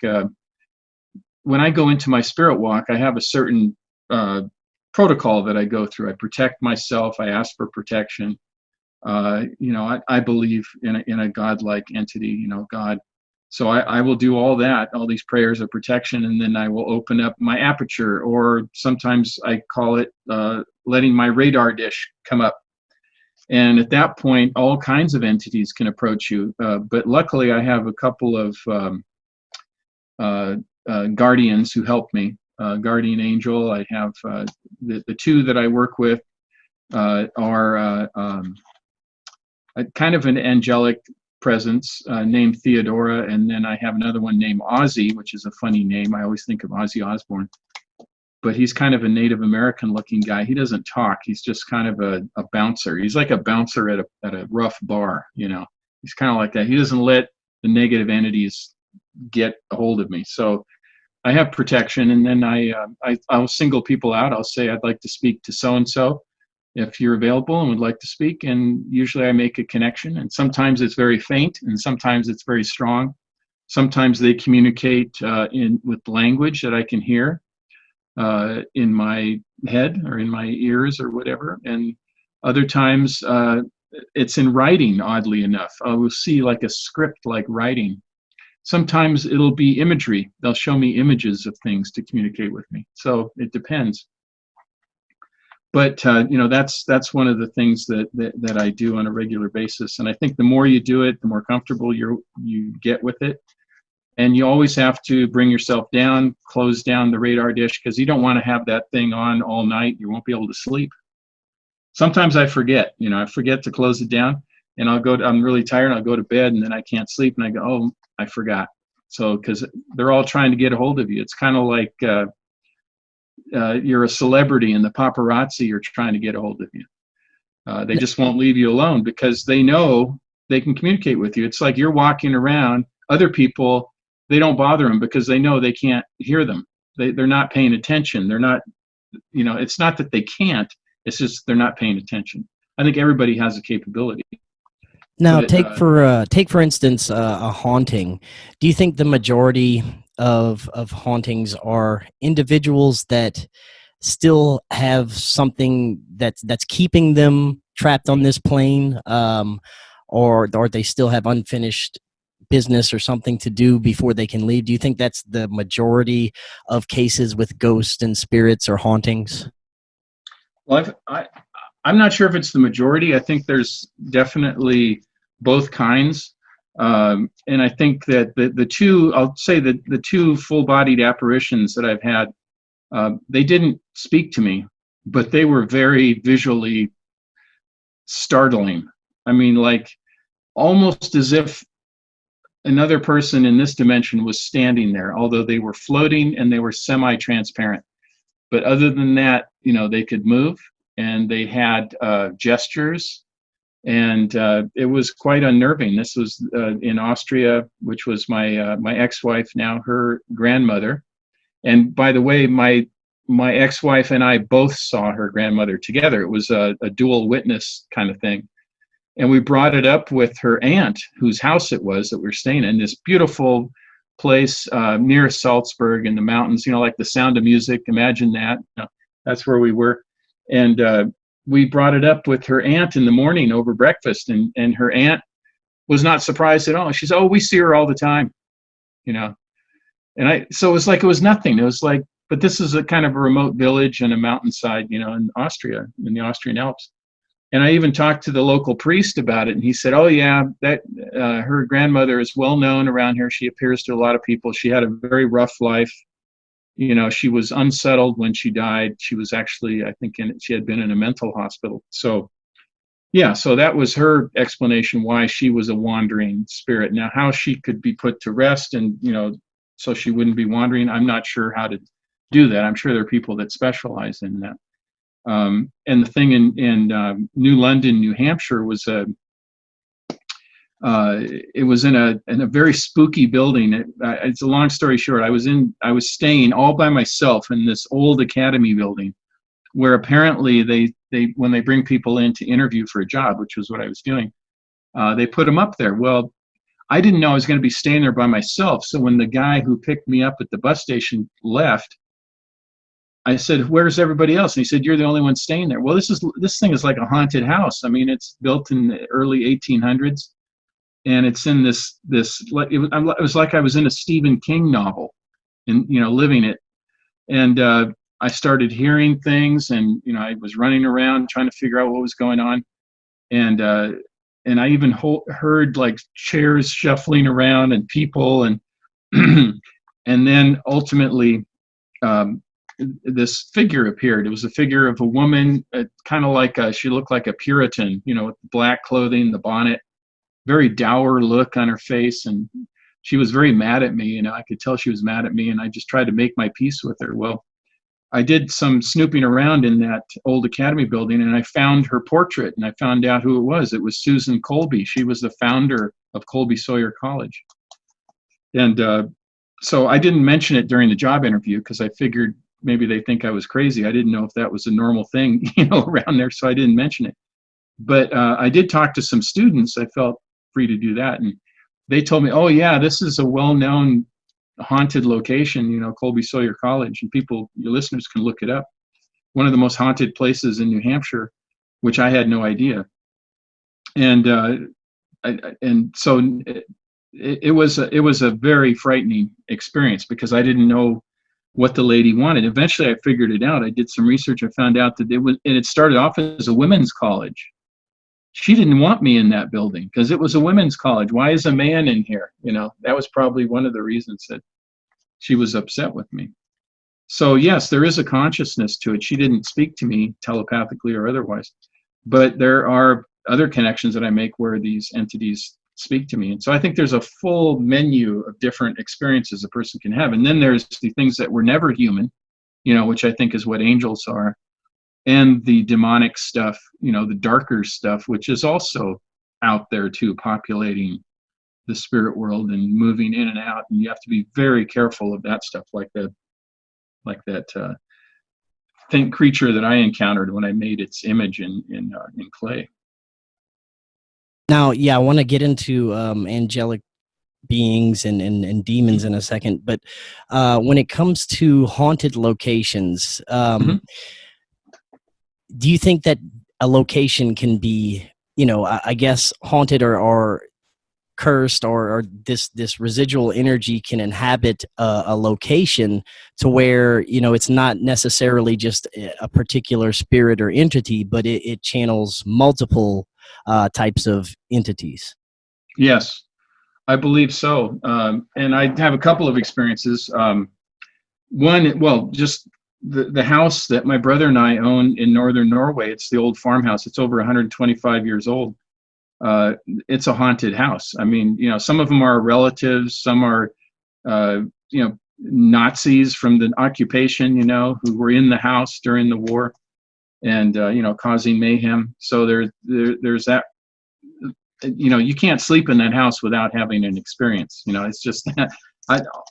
when I go into my spirit walk, I have a certain protocol that I go through. I protect myself. I ask for protection. I believe in a godlike entity, God. So I will do all that, all these prayers of protection, and then I will open up my aperture, or sometimes I call it letting my radar dish come up. And at that point, all kinds of entities can approach you. But luckily, I have a couple of guardians who help me. Guardian angel. I have the two that I work with are kind of an angelic presence named Theodora, and then I have another one named Ozzy, which is a funny name. I always think of Ozzy Osbourne, but he's kind of a Native American looking guy. He doesn't talk. He's just kind of a bouncer. He's like a bouncer at a rough bar. He's kind of like that. He doesn't let the negative entities get a hold of me. So I have protection, and then I'll single people out. I'll say, I'd like to speak to so-and-so if you're available and would like to speak. And usually I make a connection, and sometimes it's very faint and sometimes it's very strong. Sometimes they communicate with language that I can hear in my head or in my ears or whatever. And other times it's in writing, oddly enough. I will see like a script, like writing. Sometimes it'll be imagery. They'll show me images of things to communicate with me. So it depends. But that's one of the things that I do on a regular basis. And I think the more you do it, the more comfortable you get with it. And you always have to bring yourself down, close down the radar dish, because you don't want to have that thing on all night. You won't be able to sleep. Sometimes I forget, I forget to close it down, and I'm really tired, and I'll go to bed, and then I can't sleep, and I go, oh, I forgot. So, because they're all trying to get a hold of you. It's kind of like you're a celebrity, and the paparazzi are trying to get a hold of you. They just won't leave you alone because they know they can communicate with you. It's like you're walking around, other people, they don't bother them because they know they can't hear them. They're not paying attention. They're not, it's not that they can't, it's just they're not paying attention. I think everybody has a capability. Now, take for instance a haunting. Do you think the majority of hauntings are individuals that still have something that's keeping them trapped on this plane, or they still have unfinished business or something to do before they can leave? Do you think that's the majority of cases with ghosts and spirits or hauntings? Well, I'm not sure if it's the majority. I think there's definitely both kinds. And I think that I'll say that the two full-bodied apparitions that I've had, they didn't speak to me, but they were very visually startling. I mean, like almost as if another person in this dimension was standing there, although they were floating and they were semi-transparent. But other than that, they could move, and they had gestures, and it was quite unnerving. This was in Austria, which was my ex-wife, now her grandmother. And by the way, my ex-wife and I both saw her grandmother together. It was a dual witness kind of thing. And we brought it up with her aunt, whose house it was that we were staying in, this beautiful place near Salzburg in the mountains, like the Sound of Music. Imagine that. That's where we were. And we brought it up with her aunt in the morning over breakfast, and her aunt was not surprised at all. She said, oh, we see her all the time, And so it was like it was nothing. It was like, but this is a kind of a remote village and a mountainside, in Austria, in the Austrian Alps. And I even talked to the local priest about it, and he said, oh, yeah, that her grandmother is well known around here. She appears to a lot of people. She had a very rough life. She was unsettled when she died. She was actually, I think, she had been in a mental hospital. So, yeah, so that was her explanation why she was a wandering spirit. Now, how she could be put to rest and, so she wouldn't be wandering, I'm not sure how to do that. I'm sure there are people that specialize in that. And the thing in New London, New Hampshire was it was in a very spooky building. It's a long story short. I was staying all by myself in this old academy building, where apparently they when they bring people in to interview for a job, which was what I was doing, they put them up there. Well, I didn't know I was going to be staying there by myself. So when the guy who picked me up at the bus station left, I said, where's everybody else? And he said, you're the only one staying there. Well, this thing is like a haunted house. I mean, it's built in the early 1800s, and it's in it was like I was in a Stephen King novel, and living it. And I started hearing things, and I was running around trying to figure out what was going on, and I even heard like chairs shuffling around and people, and and then ultimately this figure appeared. It was a figure of a woman, kind of like she looked like a Puritan, with black clothing, the bonnet, very dour look on her face, and she was very mad at me. I could tell she was mad at me, and I just tried to make my peace with her. Well, I did some snooping around in that old academy building, and I found her portrait, and I found out who it was. It was Susan Colby. She was the founder of Colby Sawyer College. And so I didn't mention it during the job interview because I figured maybe they think I was crazy. I didn't know if that was a normal thing, around there, so I didn't mention it. But I did talk to some students. I felt free to do that, and they told me, oh yeah, this is a well-known haunted location, Colby Sawyer College, and your listeners can look it up. One of the most haunted places in New Hampshire, which I had no idea. And so it was a very frightening experience because I didn't know what the lady wanted. Eventually, I figured it out. I did some research. I found out that it started off as a women's college. She didn't want me in that building because it was a women's college. Why is a man in here? That was probably one of the reasons that she was upset with me. So yes, there is a consciousness to it. She didn't speak to me telepathically or otherwise, but there are other connections that I make where these entities speak to me. And so I think there's a full menu of different experiences a person can have. And then there's the things that were never human, which I think is what angels are, and the demonic stuff, the darker stuff, which is also out there too, populating the spirit world and moving in and out. And you have to be very careful of that stuff, like that thing creature that I encountered when I made its image in clay. Now, yeah, I want to get into angelic beings and demons in a second, but when it comes to haunted locations, do you think that a location can be, I guess, haunted or cursed, or this residual energy can inhabit a location to where, it's not necessarily just a particular spirit or entity, but it channels multiple types of entities? Yes, I believe so. And I have a couple of experiences. One, just the house that my brother and I own in northern Norway, it's the old farmhouse. It's over 125 years old. It's a haunted house. I mean, some of them are relatives, some are, Nazis from the occupation, who were in the house during the war and, causing mayhem. So there's that, you can't sleep in that house without having an experience. It's just that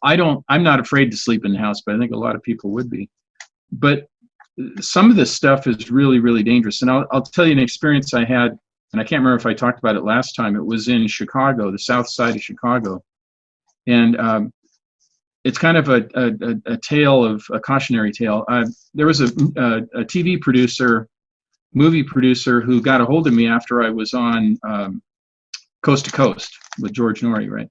I'm not afraid to sleep in the house, but I think a lot of people would be. But some of this stuff is really, really dangerous. And I'll tell you an experience I had, and I can't remember if I talked about it last time. It was in Chicago, the south side of Chicago. And it's kind of a tale of a cautionary tale. There was a TV producer, movie producer, who got a hold of me after I was on Coast to Coast with George Norrie, right?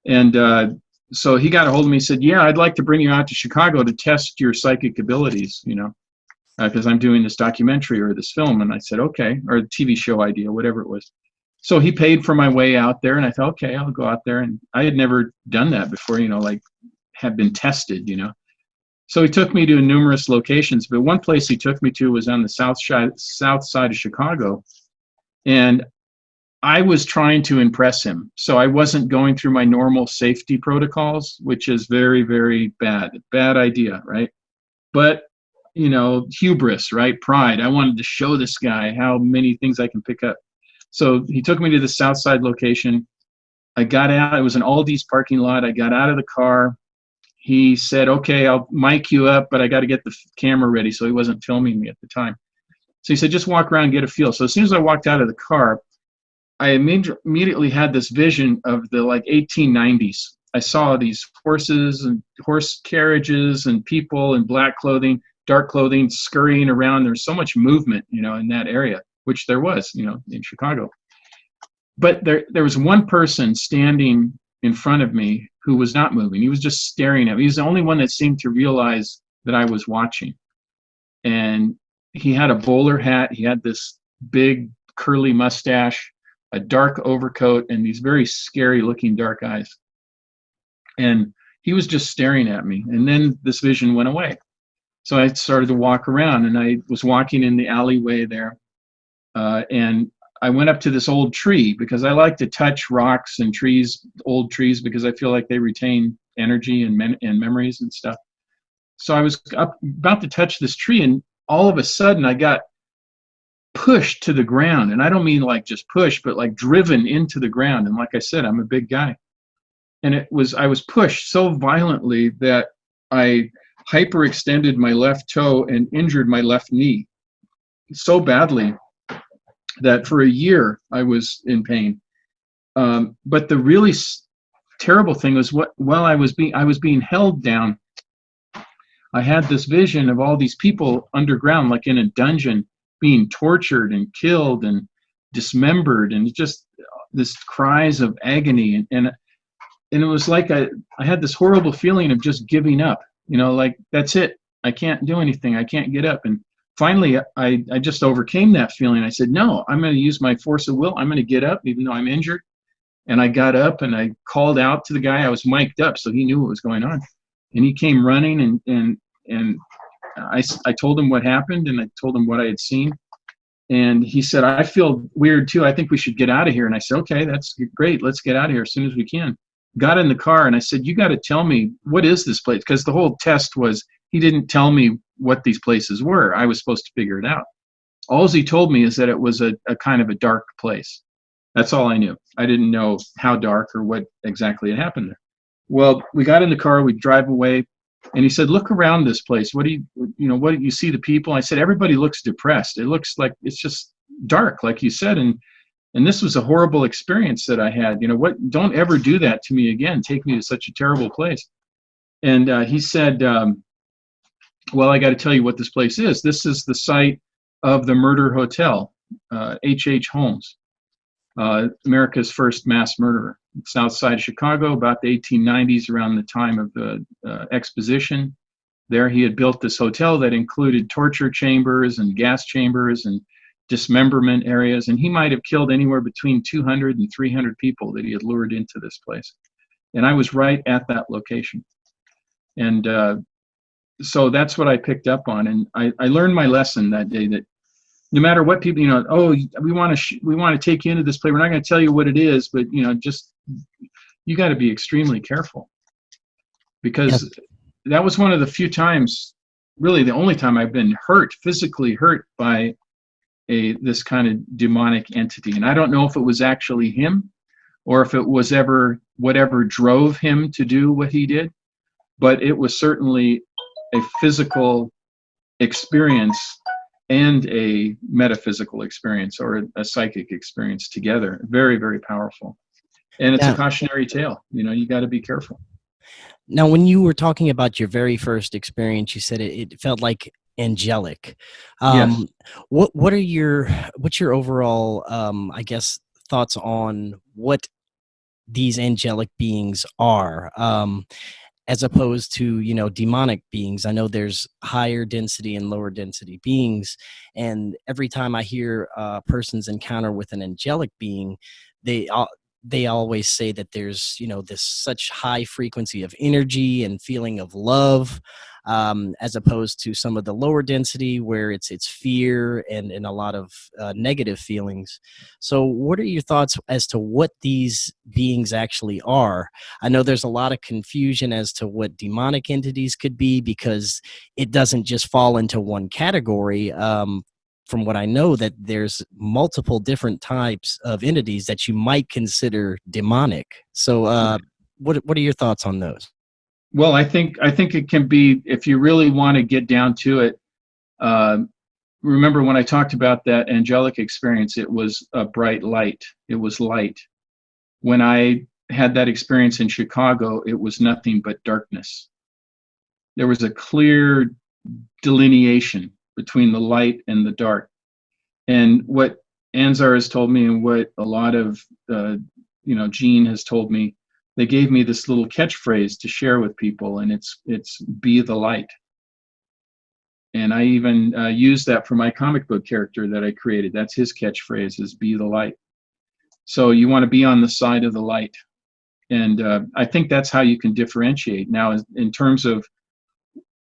And so he got a hold of me and said, yeah, I'd like to bring you out to Chicago to test your psychic abilities, because I'm doing this documentary or this film. And I said, okay, or a TV show idea, whatever it was. So he paid for my way out there, and I thought, okay, I'll go out there. And I had never done that before, had been tested, So he took me to numerous locations, but one place he took me to was on the south side of Chicago. And I was trying to impress him. So I wasn't going through my normal safety protocols, which is very, very bad idea, right? But hubris, right? Pride. I wanted to show this guy how many things I can pick up. So he took me to the south side location. I got out. It was an Aldi's parking lot. I got out of the car. He said, okay, I'll mic you up, but I got to get the camera ready. So he wasn't filming me at the time. So he said, just walk around and get a feel. So as soon as I walked out of the car, I immediately had this vision of the 1890s. I saw these horses and horse carriages and people in black clothing, dark clothing, scurrying around. There's so much movement, in that area, which there was, in Chicago. But there was one person standing in front of me who was not moving. He was just staring at me. He was the only one that seemed to realize that I was watching. And he had a bowler hat. He had this big curly mustache, a dark overcoat, and these very scary looking dark eyes. And he was just staring at me. And then this vision went away. So I started to walk around, and I was walking in the alleyway there. And I went up to this old tree because I like to touch rocks and trees, old trees, because I feel like they retain energy and memories and stuff. So I was about to touch this tree, and all of a sudden I got pushed to the ground. And I don't mean just push, but driven into the ground. And like I said, I'm a big guy. And I was pushed so violently that I hyperextended my left toe and injured my left knee so badly that for a year I was in pain. But the really terrible thing was while I was being held down, I had this vision of all these people underground, like in a dungeon, being tortured and killed and dismembered, and just this cries of agony. And it was like I had this horrible feeling of just giving up. like, that's it. I can't do anything. I can't get up. And finally, I just overcame that feeling. I said, no, I'm going to use my force of will. I'm going to get up, even though I'm injured. And I got up and I called out to the guy. I was mic'd up, so he knew what was going on. And he came running, and I told him what happened, and I told him what I had seen. And he said, I feel weird too. I think we should get out of here. And I said, okay, that's great. Let's get out of here as soon as we can. Got in the car, and I said, you got to tell me, what is this place? Because the whole test was, he didn't tell me what these places were. I was supposed to figure it out. All he told me is that it was a kind of a dark place. That's all I knew. I didn't know how dark or what exactly had happened there. Well, we got in the car, we drive away, and he said, look around this place. What do you see the people? I said, everybody looks depressed. It looks like it's just dark, like you said. And this was a horrible experience that I had. Don't ever do that to me again. Take me to such a terrible place. And he said, well, I got to tell you what this place is. This is the site of the murder hotel, H.H. Holmes, America's first mass murderer. It's outside of Chicago, about the 1890s, around the time of the exposition. There he had built this hotel that included torture chambers and gas chambers and dismemberment areas, and he might have killed anywhere between 200 and 300 people that he had lured into this place. And I was right at that location. And so that's what I picked up on. And I learned my lesson that day, that no matter what people, we want to take you into this place. We're not going to tell you what it is, but you got to be extremely careful, because that was one of the few times, really the only time I've been physically hurt by this kind of demonic entity. And I don't know if it was actually him, or if it was whatever drove him to do what he did, but it was certainly a physical experience and a metaphysical experience, or a psychic experience together. Very, very powerful. And it's a cautionary tale. You got to be careful. Now, when you were talking about your very first experience, you said it felt like angelic. Yes. What's your overall, I guess, thoughts on what these angelic beings are? As opposed to, demonic beings. I know there's higher density and lower density beings. And every time I hear a person's encounter with an angelic being, they always say that there's, this such high frequency of energy and feeling of love, as opposed to some of the lower density where it's fear and a lot of negative feelings. So what are your thoughts as to what these beings actually are? I know there's a lot of confusion as to what demonic entities could be, because it doesn't just fall into one category. From what I know, that there's multiple different types of entities that you might consider demonic. So what are your thoughts on those? Well, I think it can be, if you really want to get down to it. Remember when I talked about that angelic experience, it was a bright light. It was light. When I had that experience in Chicago, it was nothing but darkness. There was a clear delineation between the light and the dark. And what Anzar has told me, and what a lot of Gene has told me, they gave me this little catchphrase to share with people, and it's be the light. And I even used that for my comic book character that I created. That's his catchphrase, is be the light. So you want to be on the side of the light. And I think that's how you can differentiate. Now, in terms of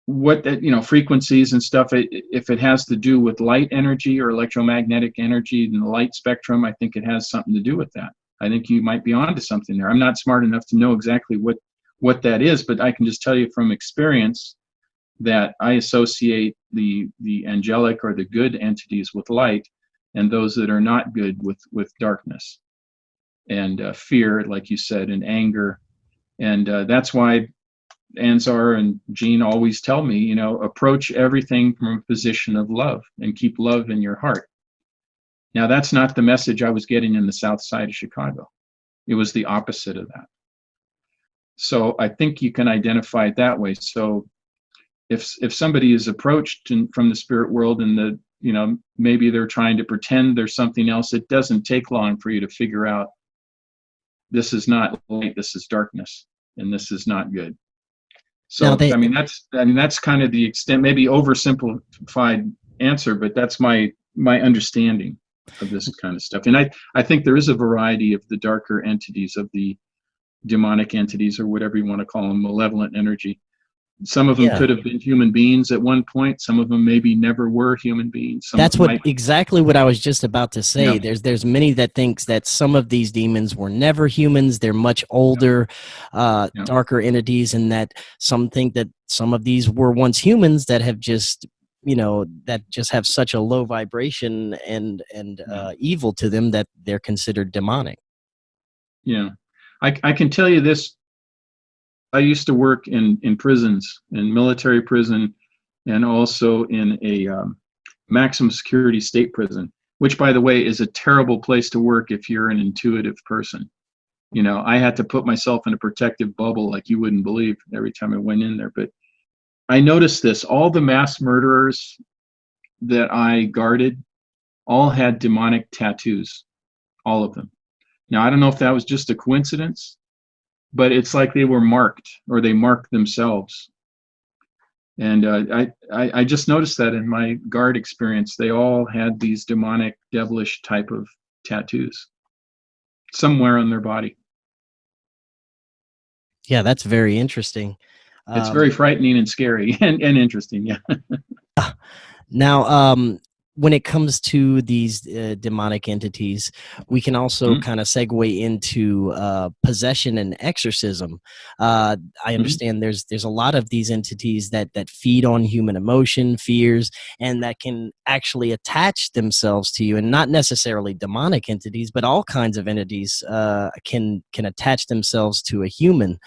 what that, frequencies and stuff, if it has to do with light energy or electromagnetic energy in the light spectrum, I think it has something to do with that. I think you might be onto something there. I'm not smart enough to know exactly what that is, but I can just tell you from experience that I associate the angelic or the good entities with light, and those that are not good with darkness and fear, like you said, and anger. And that's why Anzar and Gene always tell me, approach everything from a position of love and keep love in your heart. Now, that's not the message I was getting in the South Side of Chicago. It was the opposite of that. So I think you can identify it that way. So if somebody is approached from the spirit world, and maybe they're trying to pretend there's something else, it doesn't take long for you to figure out, this is not light, this is darkness, and this is not good. Now So, that's kind of the extent, maybe oversimplified answer, but that's my understanding of this kind of stuff. And I think there is a variety of the darker entities, of the demonic entities, or whatever you want to call them, malevolent energy. Some of them yeah. could have been human beings at one point. Some of them maybe never were human beings. Some That's of them what exactly what I was just about to say. Yeah. There's many that thinks that some of these demons were never humans. They're much older, Yeah. darker entities, and that some think that some of these were once humans that have just, that just have such a low vibration and evil to them that they're considered demonic. Yeah. I can tell you this. I used to work in prisons, in military prison, and also in a maximum security state prison, which, by the way, is a terrible place to work if you're an intuitive person. I had to put myself in a protective bubble like you wouldn't believe every time I went in there. But I noticed this. All the mass murderers that I guarded all had demonic tattoos, all of them. Now, I don't know if that was just a coincidence, but it's like they were marked, or they marked themselves. And I just noticed that in my guard experience, they all had these demonic, devilish type of tattoos somewhere on their body. Yeah, that's very interesting. It's very frightening and scary and interesting. Yeah. Now, when it comes to these demonic entities, we can also kind of segue into possession and exorcism. I understand there's a lot of these entities that feed on human emotion, fears, and that can actually attach themselves to you, and not necessarily demonic entities, but all kinds of entities can attach themselves to a human.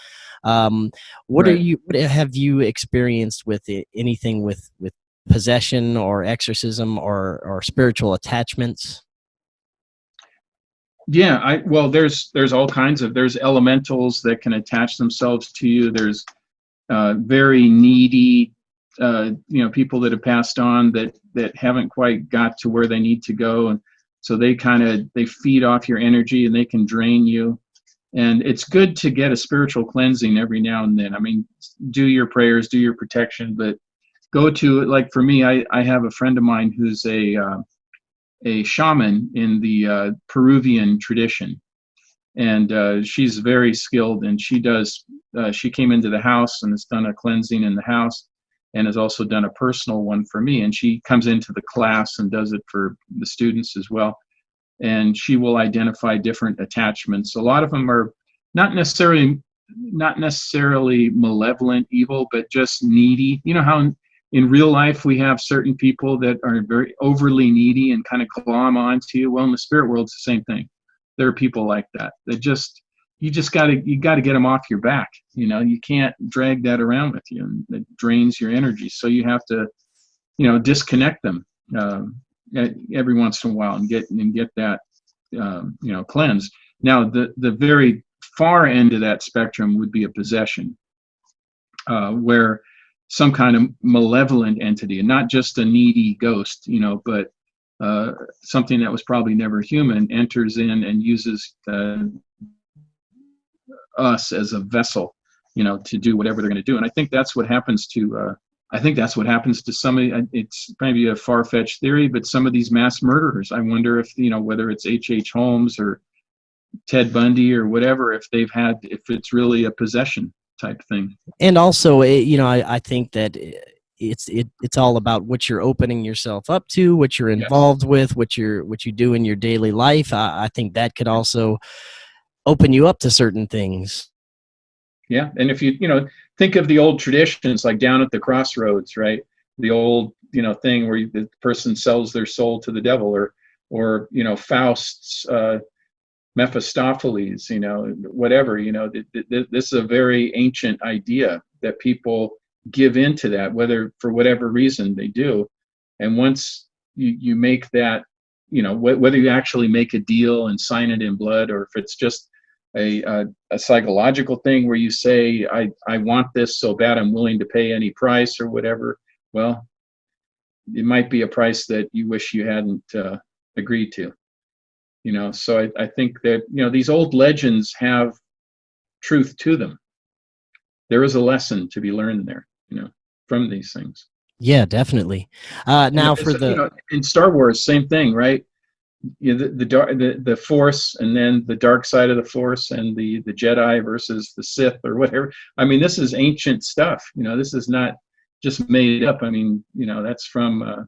What have you experienced with anything with possession or exorcism or spiritual attachments? Yeah, well, there's all kinds of, there's elementals that can attach themselves to you. There's very needy, people that have passed on that haven't quite got to where they need to go, and so they feed off your energy, and they can drain you. And it's good to get a spiritual cleansing every now and then. I mean, do your prayers, do your protection, but go to, like for me, I have a friend of mine who's a shaman in the Peruvian tradition, and she's very skilled, and she came into the house and has done a cleansing in the house, and has also done a personal one for me, and she comes into the class and does it for the students as well. And she will identify different attachments. A lot of them are not necessarily malevolent evil, but just needy. You know how in real life we have certain people that are very overly needy and kind of glom onto you? Well, in the spirit world, it's the same thing. There are people like that. You gotta get them off your back. You can't drag that around with you, and it drains your energy. So you have to, disconnect them every once in a while and get that cleansed. Now, the very far end of that spectrum would be a possession, where some kind of malevolent entity, and not just a needy ghost, but something that was probably never human, enters in and uses us as a vessel, to do whatever they're going to do. And I think that's what happens to somebody. It's maybe a far-fetched theory, but some of these mass murderers, I wonder if, whether it's H.H. Holmes or Ted Bundy or whatever, if it's really a possession type thing. And also, I think that it's all about what you're opening yourself up to, what you're involved with, what you do in your daily life. I think that could also open you up to certain things. Yeah, and if you think of the old traditions, like down at the crossroads, right? The old thing where the person sells their soul to the devil, or Faust's Mephistopheles, whatever. This is a very ancient idea that people give into that, whether for whatever reason they do. And once you make that, whether you actually make a deal and sign it in blood, or if it's just a psychological thing where you say, I want this so bad I'm willing to pay any price or whatever, well, it might be a price that you wish you hadn't agreed to. So I think that these old legends have truth to them. there is a lesson to be learned there, from these things. Yeah, definitely. Now for the in Star Wars, same thing, right? The Force, and then the dark side of the Force, and the Jedi versus the Sith, or whatever. I mean, this is ancient stuff. This is not just made up. I mean, that's from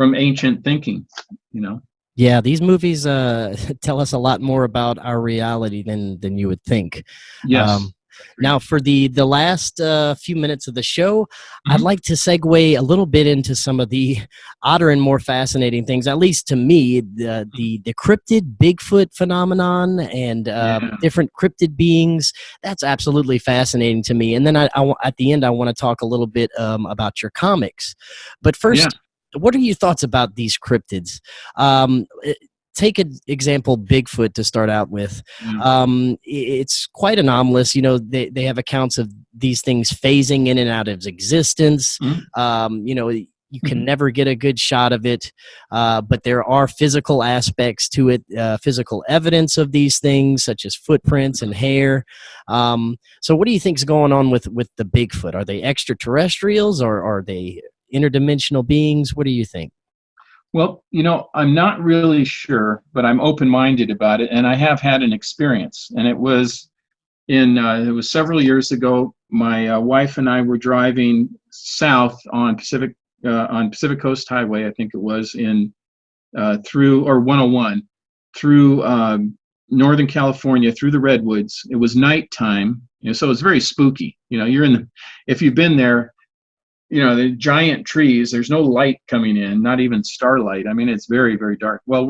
ancient thinking. Yeah, these movies tell us a lot more about our reality than you would think. Yes. Now, for the last few minutes of the show, I'd Mm-hmm. like to segue a little bit into some of the odder and more fascinating things, at least to me, the cryptid Bigfoot phenomenon and different cryptid beings. That's absolutely fascinating to me. And then at the end, I want to talk a little bit about your comics. But first, what are your thoughts about these cryptids? Take an example, Bigfoot, to start out with. It's quite anomalous. They have accounts of these things phasing in and out of existence. You can never get a good shot of it, but there are physical aspects to it, physical evidence of these things, such as footprints and hair. So what do you think is going on with the Bigfoot? Are they extraterrestrials, or are they interdimensional beings? What do you think? Well, I'm not really sure, but I'm open-minded about it, and I have had an experience. And it was it was several years ago. My wife and I were driving south on Pacific Coast Highway, I think it was, through 101 through Northern California, through the redwoods. It was nighttime, so it was very spooky. If you've been there. The giant trees, there's no light coming in, not even starlight. I mean, it's very, very dark. Well,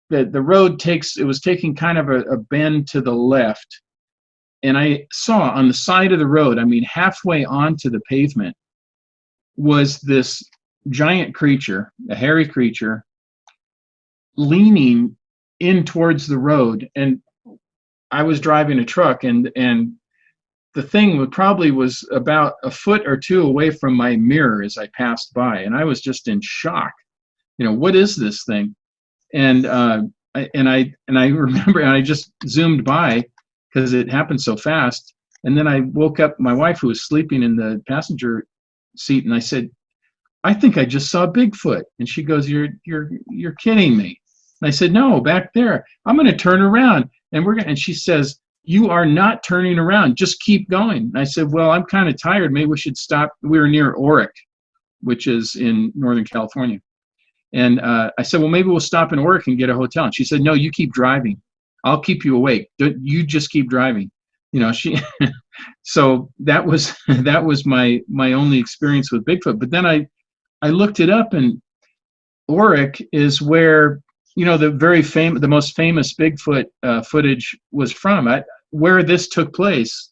the road was taking kind of a bend to the left. And I saw on the side of the road, I mean, halfway onto the pavement, was this giant creature, a hairy creature, leaning in towards the road. And I was driving a truck, and the thing probably was about a foot or two away from my mirror as I passed by, and I was just in shock. What is this thing? And I remember, and I just zoomed by because it happened so fast. And then I woke up my wife, who was sleeping in the passenger seat, and I said, "I think I just saw Bigfoot." And she goes, "You're kidding me." And I said, "No, back there. I'm going to turn around, and And she says, "You are not turning around. Just keep going." And I said, "Well, I'm kind of tired. Maybe we should stop." We were near Oric, which is in Northern California. And I said, "Well, maybe we'll stop in Oric and get a hotel." And she said, "No, you keep driving. I'll keep you awake. You just keep driving." So that was my only experience with Bigfoot. But then I looked it up, and Oric is where the most famous Bigfoot footage was from. Where this took place,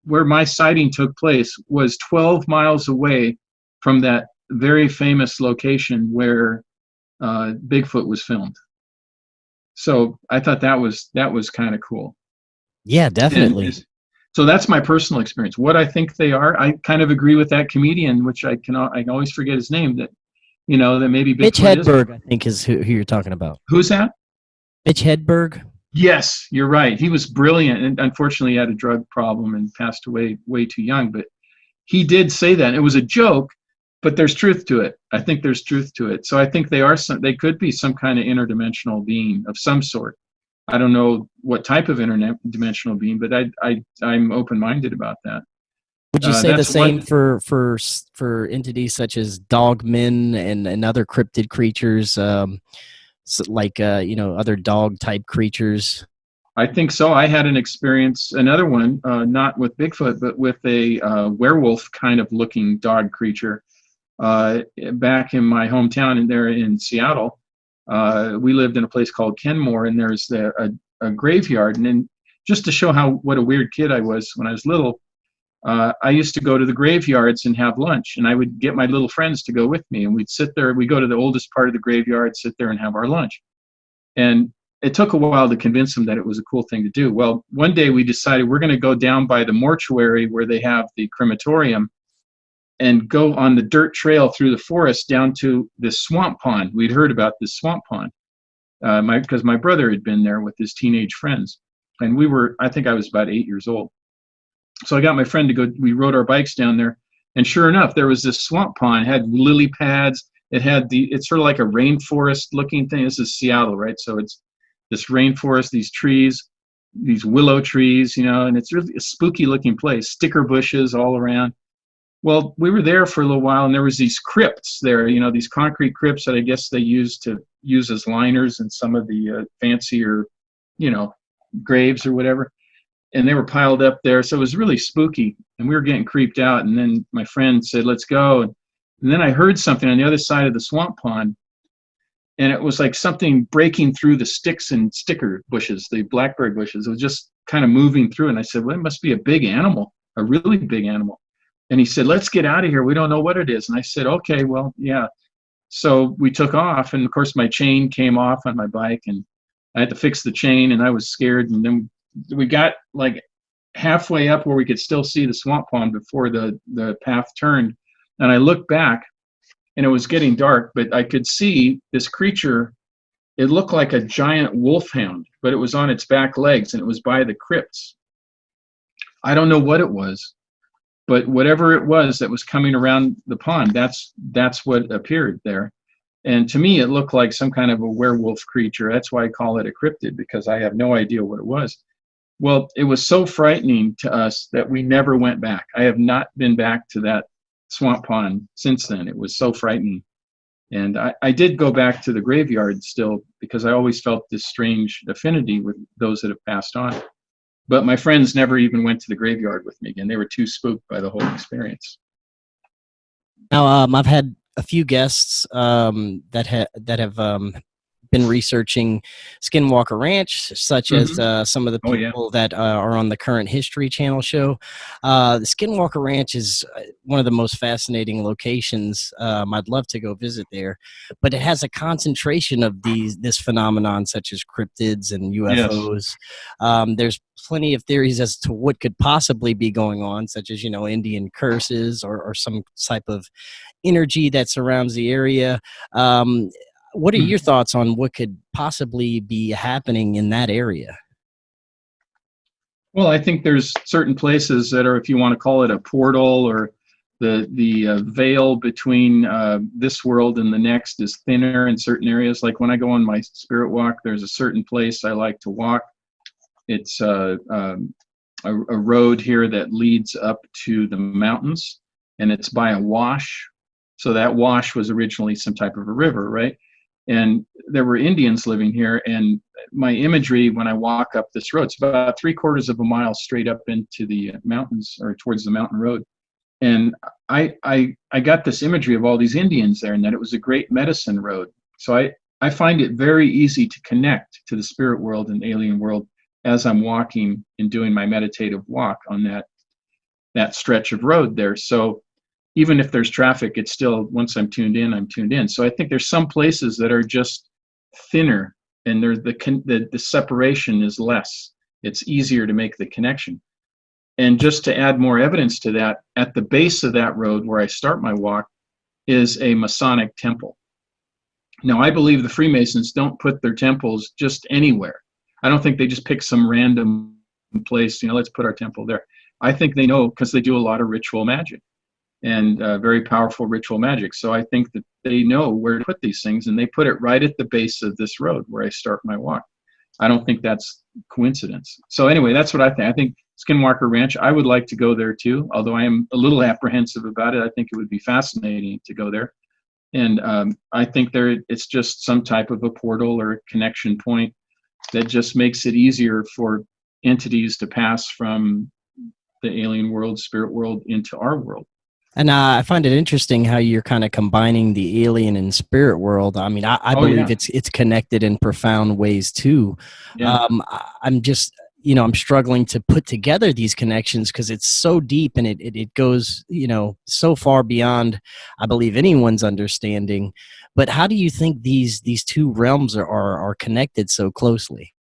where my sighting took place, was 12 miles away from that very famous location where Bigfoot was filmed. So I thought that was kind of cool. Yeah, definitely. So that's my personal experience. What I think they are, I kind of agree with that comedian, which I always forget his name, that maybe Bigfoot Mitch Hedberg, I think, is who you're talking about. Who's that? Mitch Hedberg. Yes, you're right. He was brilliant, and unfortunately he had a drug problem and passed away way too young. But he did say that. It was a joke, but there's truth to it. I think there's truth to it. So I think they could be some kind of interdimensional being of some sort. I don't know what type of interdimensional being, but I'm open-minded about that. Would you say the same for entities such as dogmen and other cryptid creatures, like other dog type creatures? I think so. I had an experience, another one, not with Bigfoot, but with a werewolf kind of looking dog creature back in my hometown, and there in Seattle. We lived in a place called Kenmore, and there's a graveyard. And then, just to show what a weird kid I was when I was little, I used to go to the graveyards and have lunch, and I would get my little friends to go with me, and we'd sit there. We'd go to the oldest part of the graveyard, sit there and have our lunch. And it took a while to convince them that it was a cool thing to do. Well, one day we decided we're going to go down by the mortuary where they have the crematorium and go on the dirt trail through the forest down to this swamp pond. We'd heard about this swamp pond because my brother had been there with his teenage friends. And I think I was about 8 years old. So I got my friend to go. We rode our bikes down there, and sure enough, there was this swamp pond. It had lily pads. It's sort of like a rainforest looking thing. This is Seattle, right? So it's this rainforest, these trees, these willow trees, and it's really a spooky looking place. Sticker bushes all around. Well, we were there for a little while, and there was these crypts there, these concrete crypts that I guess they used to use as liners in some of the fancier, graves or whatever. And they were piled up there, so it was really spooky, and we were getting creeped out. And then my friend said, "Let's go." And then I heard something on the other side of the swamp pond, and it was like something breaking through the sticks and sticker bushes, the blackberry bushes. It was just kind of moving through, and I said, "Well, it must be a big animal, a really big animal." And he said, "Let's get out of here. We don't know what it is." And I said, "Okay, well, yeah." So we took off, and of course my chain came off on my bike, and I had to fix the chain, and I was scared. And then we got like halfway up where we could still see the swamp pond before the path turned. And I looked back, and it was getting dark, but I could see this creature. It looked like a giant wolfhound, but it was on its back legs, and it was by the crypts. I don't know what it was, but whatever it was that was coming around the pond, that's what appeared there. And to me, it looked like some kind of a werewolf creature. That's why I call it a cryptid, because I have no idea what it was. Well, it was so frightening to us that we never went back. I have not been back to that swamp pond since then. It was so frightening. And I did go back to the graveyard still, because I always felt this strange affinity with those that have passed on. But my friends never even went to the graveyard with me again. They were too spooked by the whole experience. Now, I've had a few guests that have been researching Skinwalker Ranch, such as some of the people that are on the Current History Channel show. The Skinwalker Ranch is one of the most fascinating locations. I'd love to go visit there, but it has a concentration of this phenomenon, such as cryptids and UFOs. Yes. There's plenty of theories as to what could possibly be going on, such as Indian curses or some type of energy that surrounds the area. What are your thoughts on what could possibly be happening in that area? Well, I think there's certain places that are, if you want to call it a portal, or the veil between this world and the next is thinner in certain areas. Like when I go on my spirit walk, there's a certain place I like to walk. It's a road here that leads up to the mountains, and it's by a wash. So that wash was originally some type of a river, right? And there were Indians living here, and my imagery when I walk up this road, it's about 3/4 of a mile straight up into the mountains, or towards the mountain road. And I got this imagery of all these Indians there, and that it was a great medicine road. So I find it very easy to connect to the spirit world and alien world as I'm walking and doing my meditative walk on that stretch of road there. So even if there's traffic, it's still, once I'm tuned in, I'm tuned in. So I think there's some places that are just thinner, and the separation is less. It's easier to make the connection. And just to add more evidence to that, at the base of that road where I start my walk is a Masonic temple. Now, I believe the Freemasons don't put their temples just anywhere. I don't think they just pick some random place, let's put our temple there. I think they know, because they do a lot of ritual magic, and very powerful ritual magic. So I think that they know where to put these things, and they put it right at the base of this road where I start my walk. I don't think that's coincidence. So anyway, that's what I think. I think Skinwalker Ranch, I would like to go there too, although I am a little apprehensive about it. I think it would be fascinating to go there. And I think it's just some type of a portal or a connection point that just makes it easier for entities to pass from the alien world, spirit world, into our world. And I find it interesting how you're kind of combining the alien and spirit world. I mean, I believe it's connected in profound ways too. Yeah. I'm just, I'm struggling to put together these connections, because it's so deep, and it goes, so far beyond, I believe, anyone's understanding. But how do you think these two realms are connected so closely?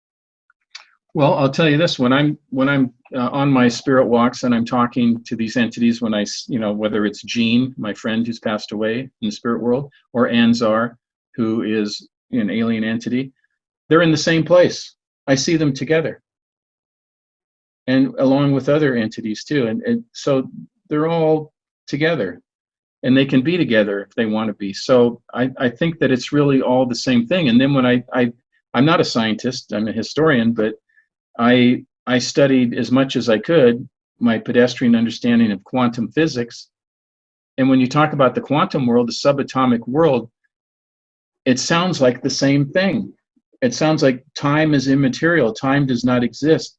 Well, I'll tell you this: when I'm on my spirit walks and I'm talking to these entities, when whether it's Jean, my friend who's passed away in the spirit world, or Anzar, who is an alien entity, they're in the same place. I see them together. and along with other entities too. And so they're all together, and they can be together if they want to be. So I think that it's really all the same thing. And then when I'm not a scientist, I'm a historian, but I studied as much as I could my pedestrian understanding of quantum physics. And when you talk about the quantum world, the subatomic world, it sounds like the same thing. It sounds like time is immaterial. Time does not exist.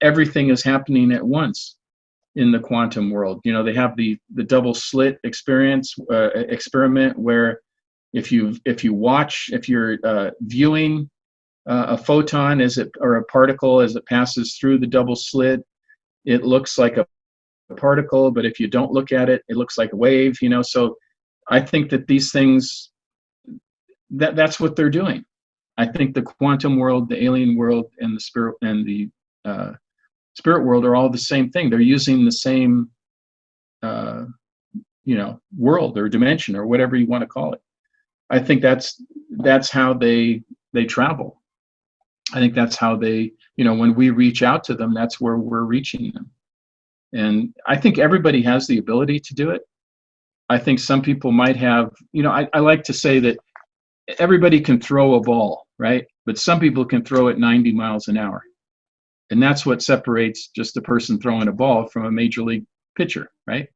Everything is happening at once in the quantum world. You know, they have the double slit experiment where if you're viewing a photon or a particle as it passes through the double slit, it looks like a particle, but if you don't look at it, it looks like a wave. You know, so I think that these things, that's what they're doing. I think the quantum world, the alien world, and the spirit world are all the same thing. They're using the same, world or dimension or whatever you want to call it. I think that's how they travel. I think that's how they, when we reach out to them, that's where we're reaching them. And I think everybody has the ability to do it. I think some people might have, I like to say that everybody can throw a ball, right? But some people can throw it 90 miles an hour. And that's what separates just a person throwing a ball from a major league pitcher, right?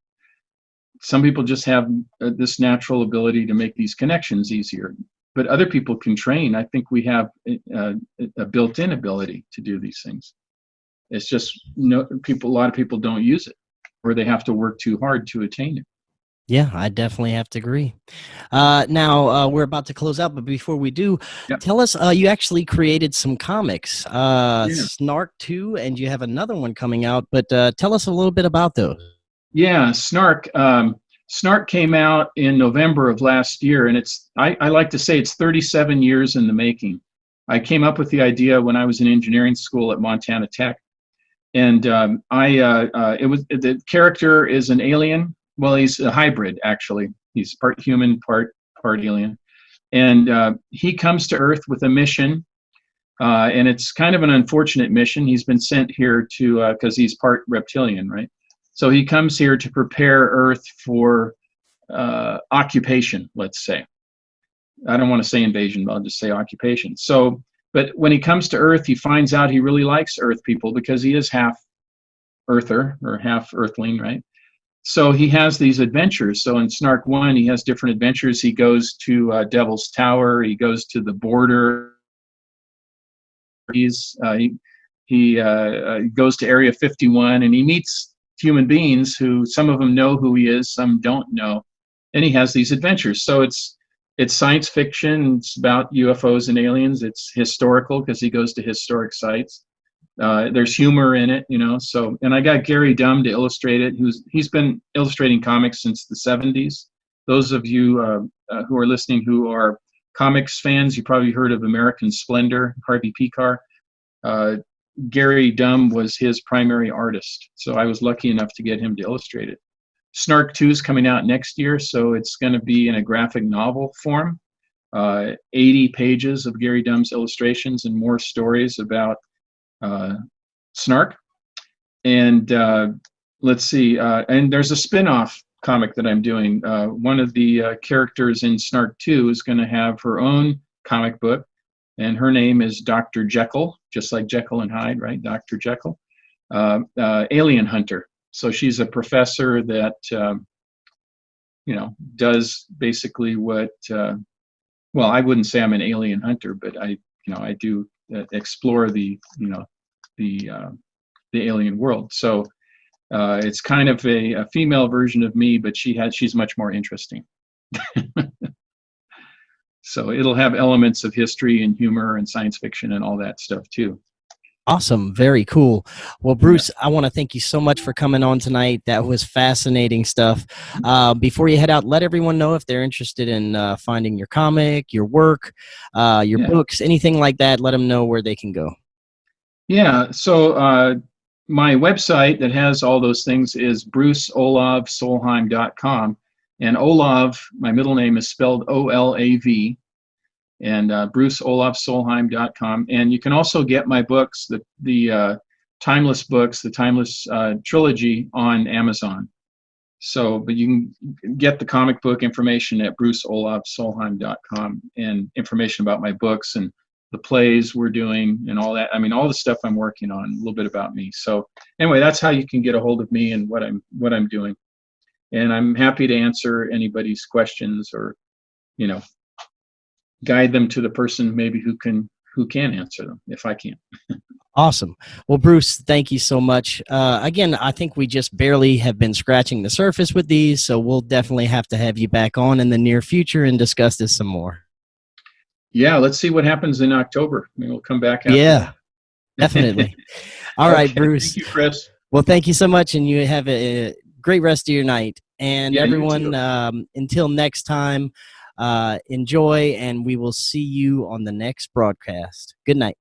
Some people just have this natural ability to make these connections easier, but other people can train. I think we have a built-in ability to do these things. It's just a lot of people don't use it, or they have to work too hard to attain it. Yeah, I definitely have to agree. Now, we're about to close out, but before we do, Yep. Tell us, you actually created some comics, Snark 2, and you have another one coming out, but tell us a little bit about those. Yeah, Snark. Snark came out in November of last year, and I like to say it's 37 years in the making. I came up with the idea when I was in engineering school at Montana Tech, and the character is an alien. Well, he's a hybrid, actually. He's part human, part alien. And he comes to Earth with a mission, and it's kind of an unfortunate mission. He's been sent here because he's part reptilian, right? So he comes here to prepare Earth for occupation, let's say. I don't want to say invasion, but I'll just say occupation. So, but when he comes to Earth, he finds out he really likes Earth people because he is half Earther or half Earthling, right? So he has these adventures. So in Snark 1, he has different adventures. He goes to Devil's Tower. He goes to the border. He goes to Area 51, and he meets human beings who some of them know who he is, some don't know. And he has these adventures. So it's science fiction. It's about UFOs and aliens. It's historical because he goes to historic sites. There's humor in it, So, and I got Gary Dumm to illustrate it. He's been illustrating comics since the 70s. Those of you who are listening who are comics fans, you probably heard of American Splendor, Harvey Pekar. Gary Dumm was his primary artist, so I was lucky enough to get him to illustrate it. Snark 2 is coming out next year, so it's going to be in a graphic novel form. 80 pages of Gary Dumm's illustrations and more stories about Snark. And let's see, and there's a spin-off comic that I'm doing. One of the characters in Snark 2 is going to have her own comic book, and her name is Dr. Jekyll, just like Jekyll and Hyde, right? Dr. Jekyll, alien hunter. So she's a professor that does basically what well, I wouldn't say I'm an alien hunter, but I do explore the alien world. So it's kind of a female version of me, but she's much more interesting. So it'll have elements of history and humor and science fiction and all that stuff too. Awesome. Very cool. Well, Bruce, I want to thank you so much for coming on tonight. That was fascinating stuff. Before you head out, let everyone know if they're interested in finding your comic, your work, your books, anything like that. Let them know where they can go. Yeah. So my website that has all those things is bruceolavsolheim.com. And Olav, my middle name is spelled O-L-A-V. And bruceolavsolheim.com. And you can also get my books, the Timeless books, the Timeless Trilogy on Amazon. So, but you can get the comic book information at bruceolavsolheim.com, and information about my books and the plays we're doing and all that. I mean, all the stuff I'm working on, a little bit about me. So anyway, that's how you can get a hold of me and what I'm doing. And I'm happy to answer anybody's questions, or, you know, guide them to the person maybe who can answer them if I can't. Awesome. Well, Bruce, thank you so much. Again, I think we just barely have been scratching the surface with these, so we'll definitely have to have you back on in the near future and discuss this some more. Yeah, let's see what happens in October. Maybe we'll come back after that. Definitely. All right, Bruce. Thank you, Chris. Well, thank you so much, and you have a great rest of your night. And yeah, everyone, until next time, enjoy, and we will see you on the next broadcast. Good night.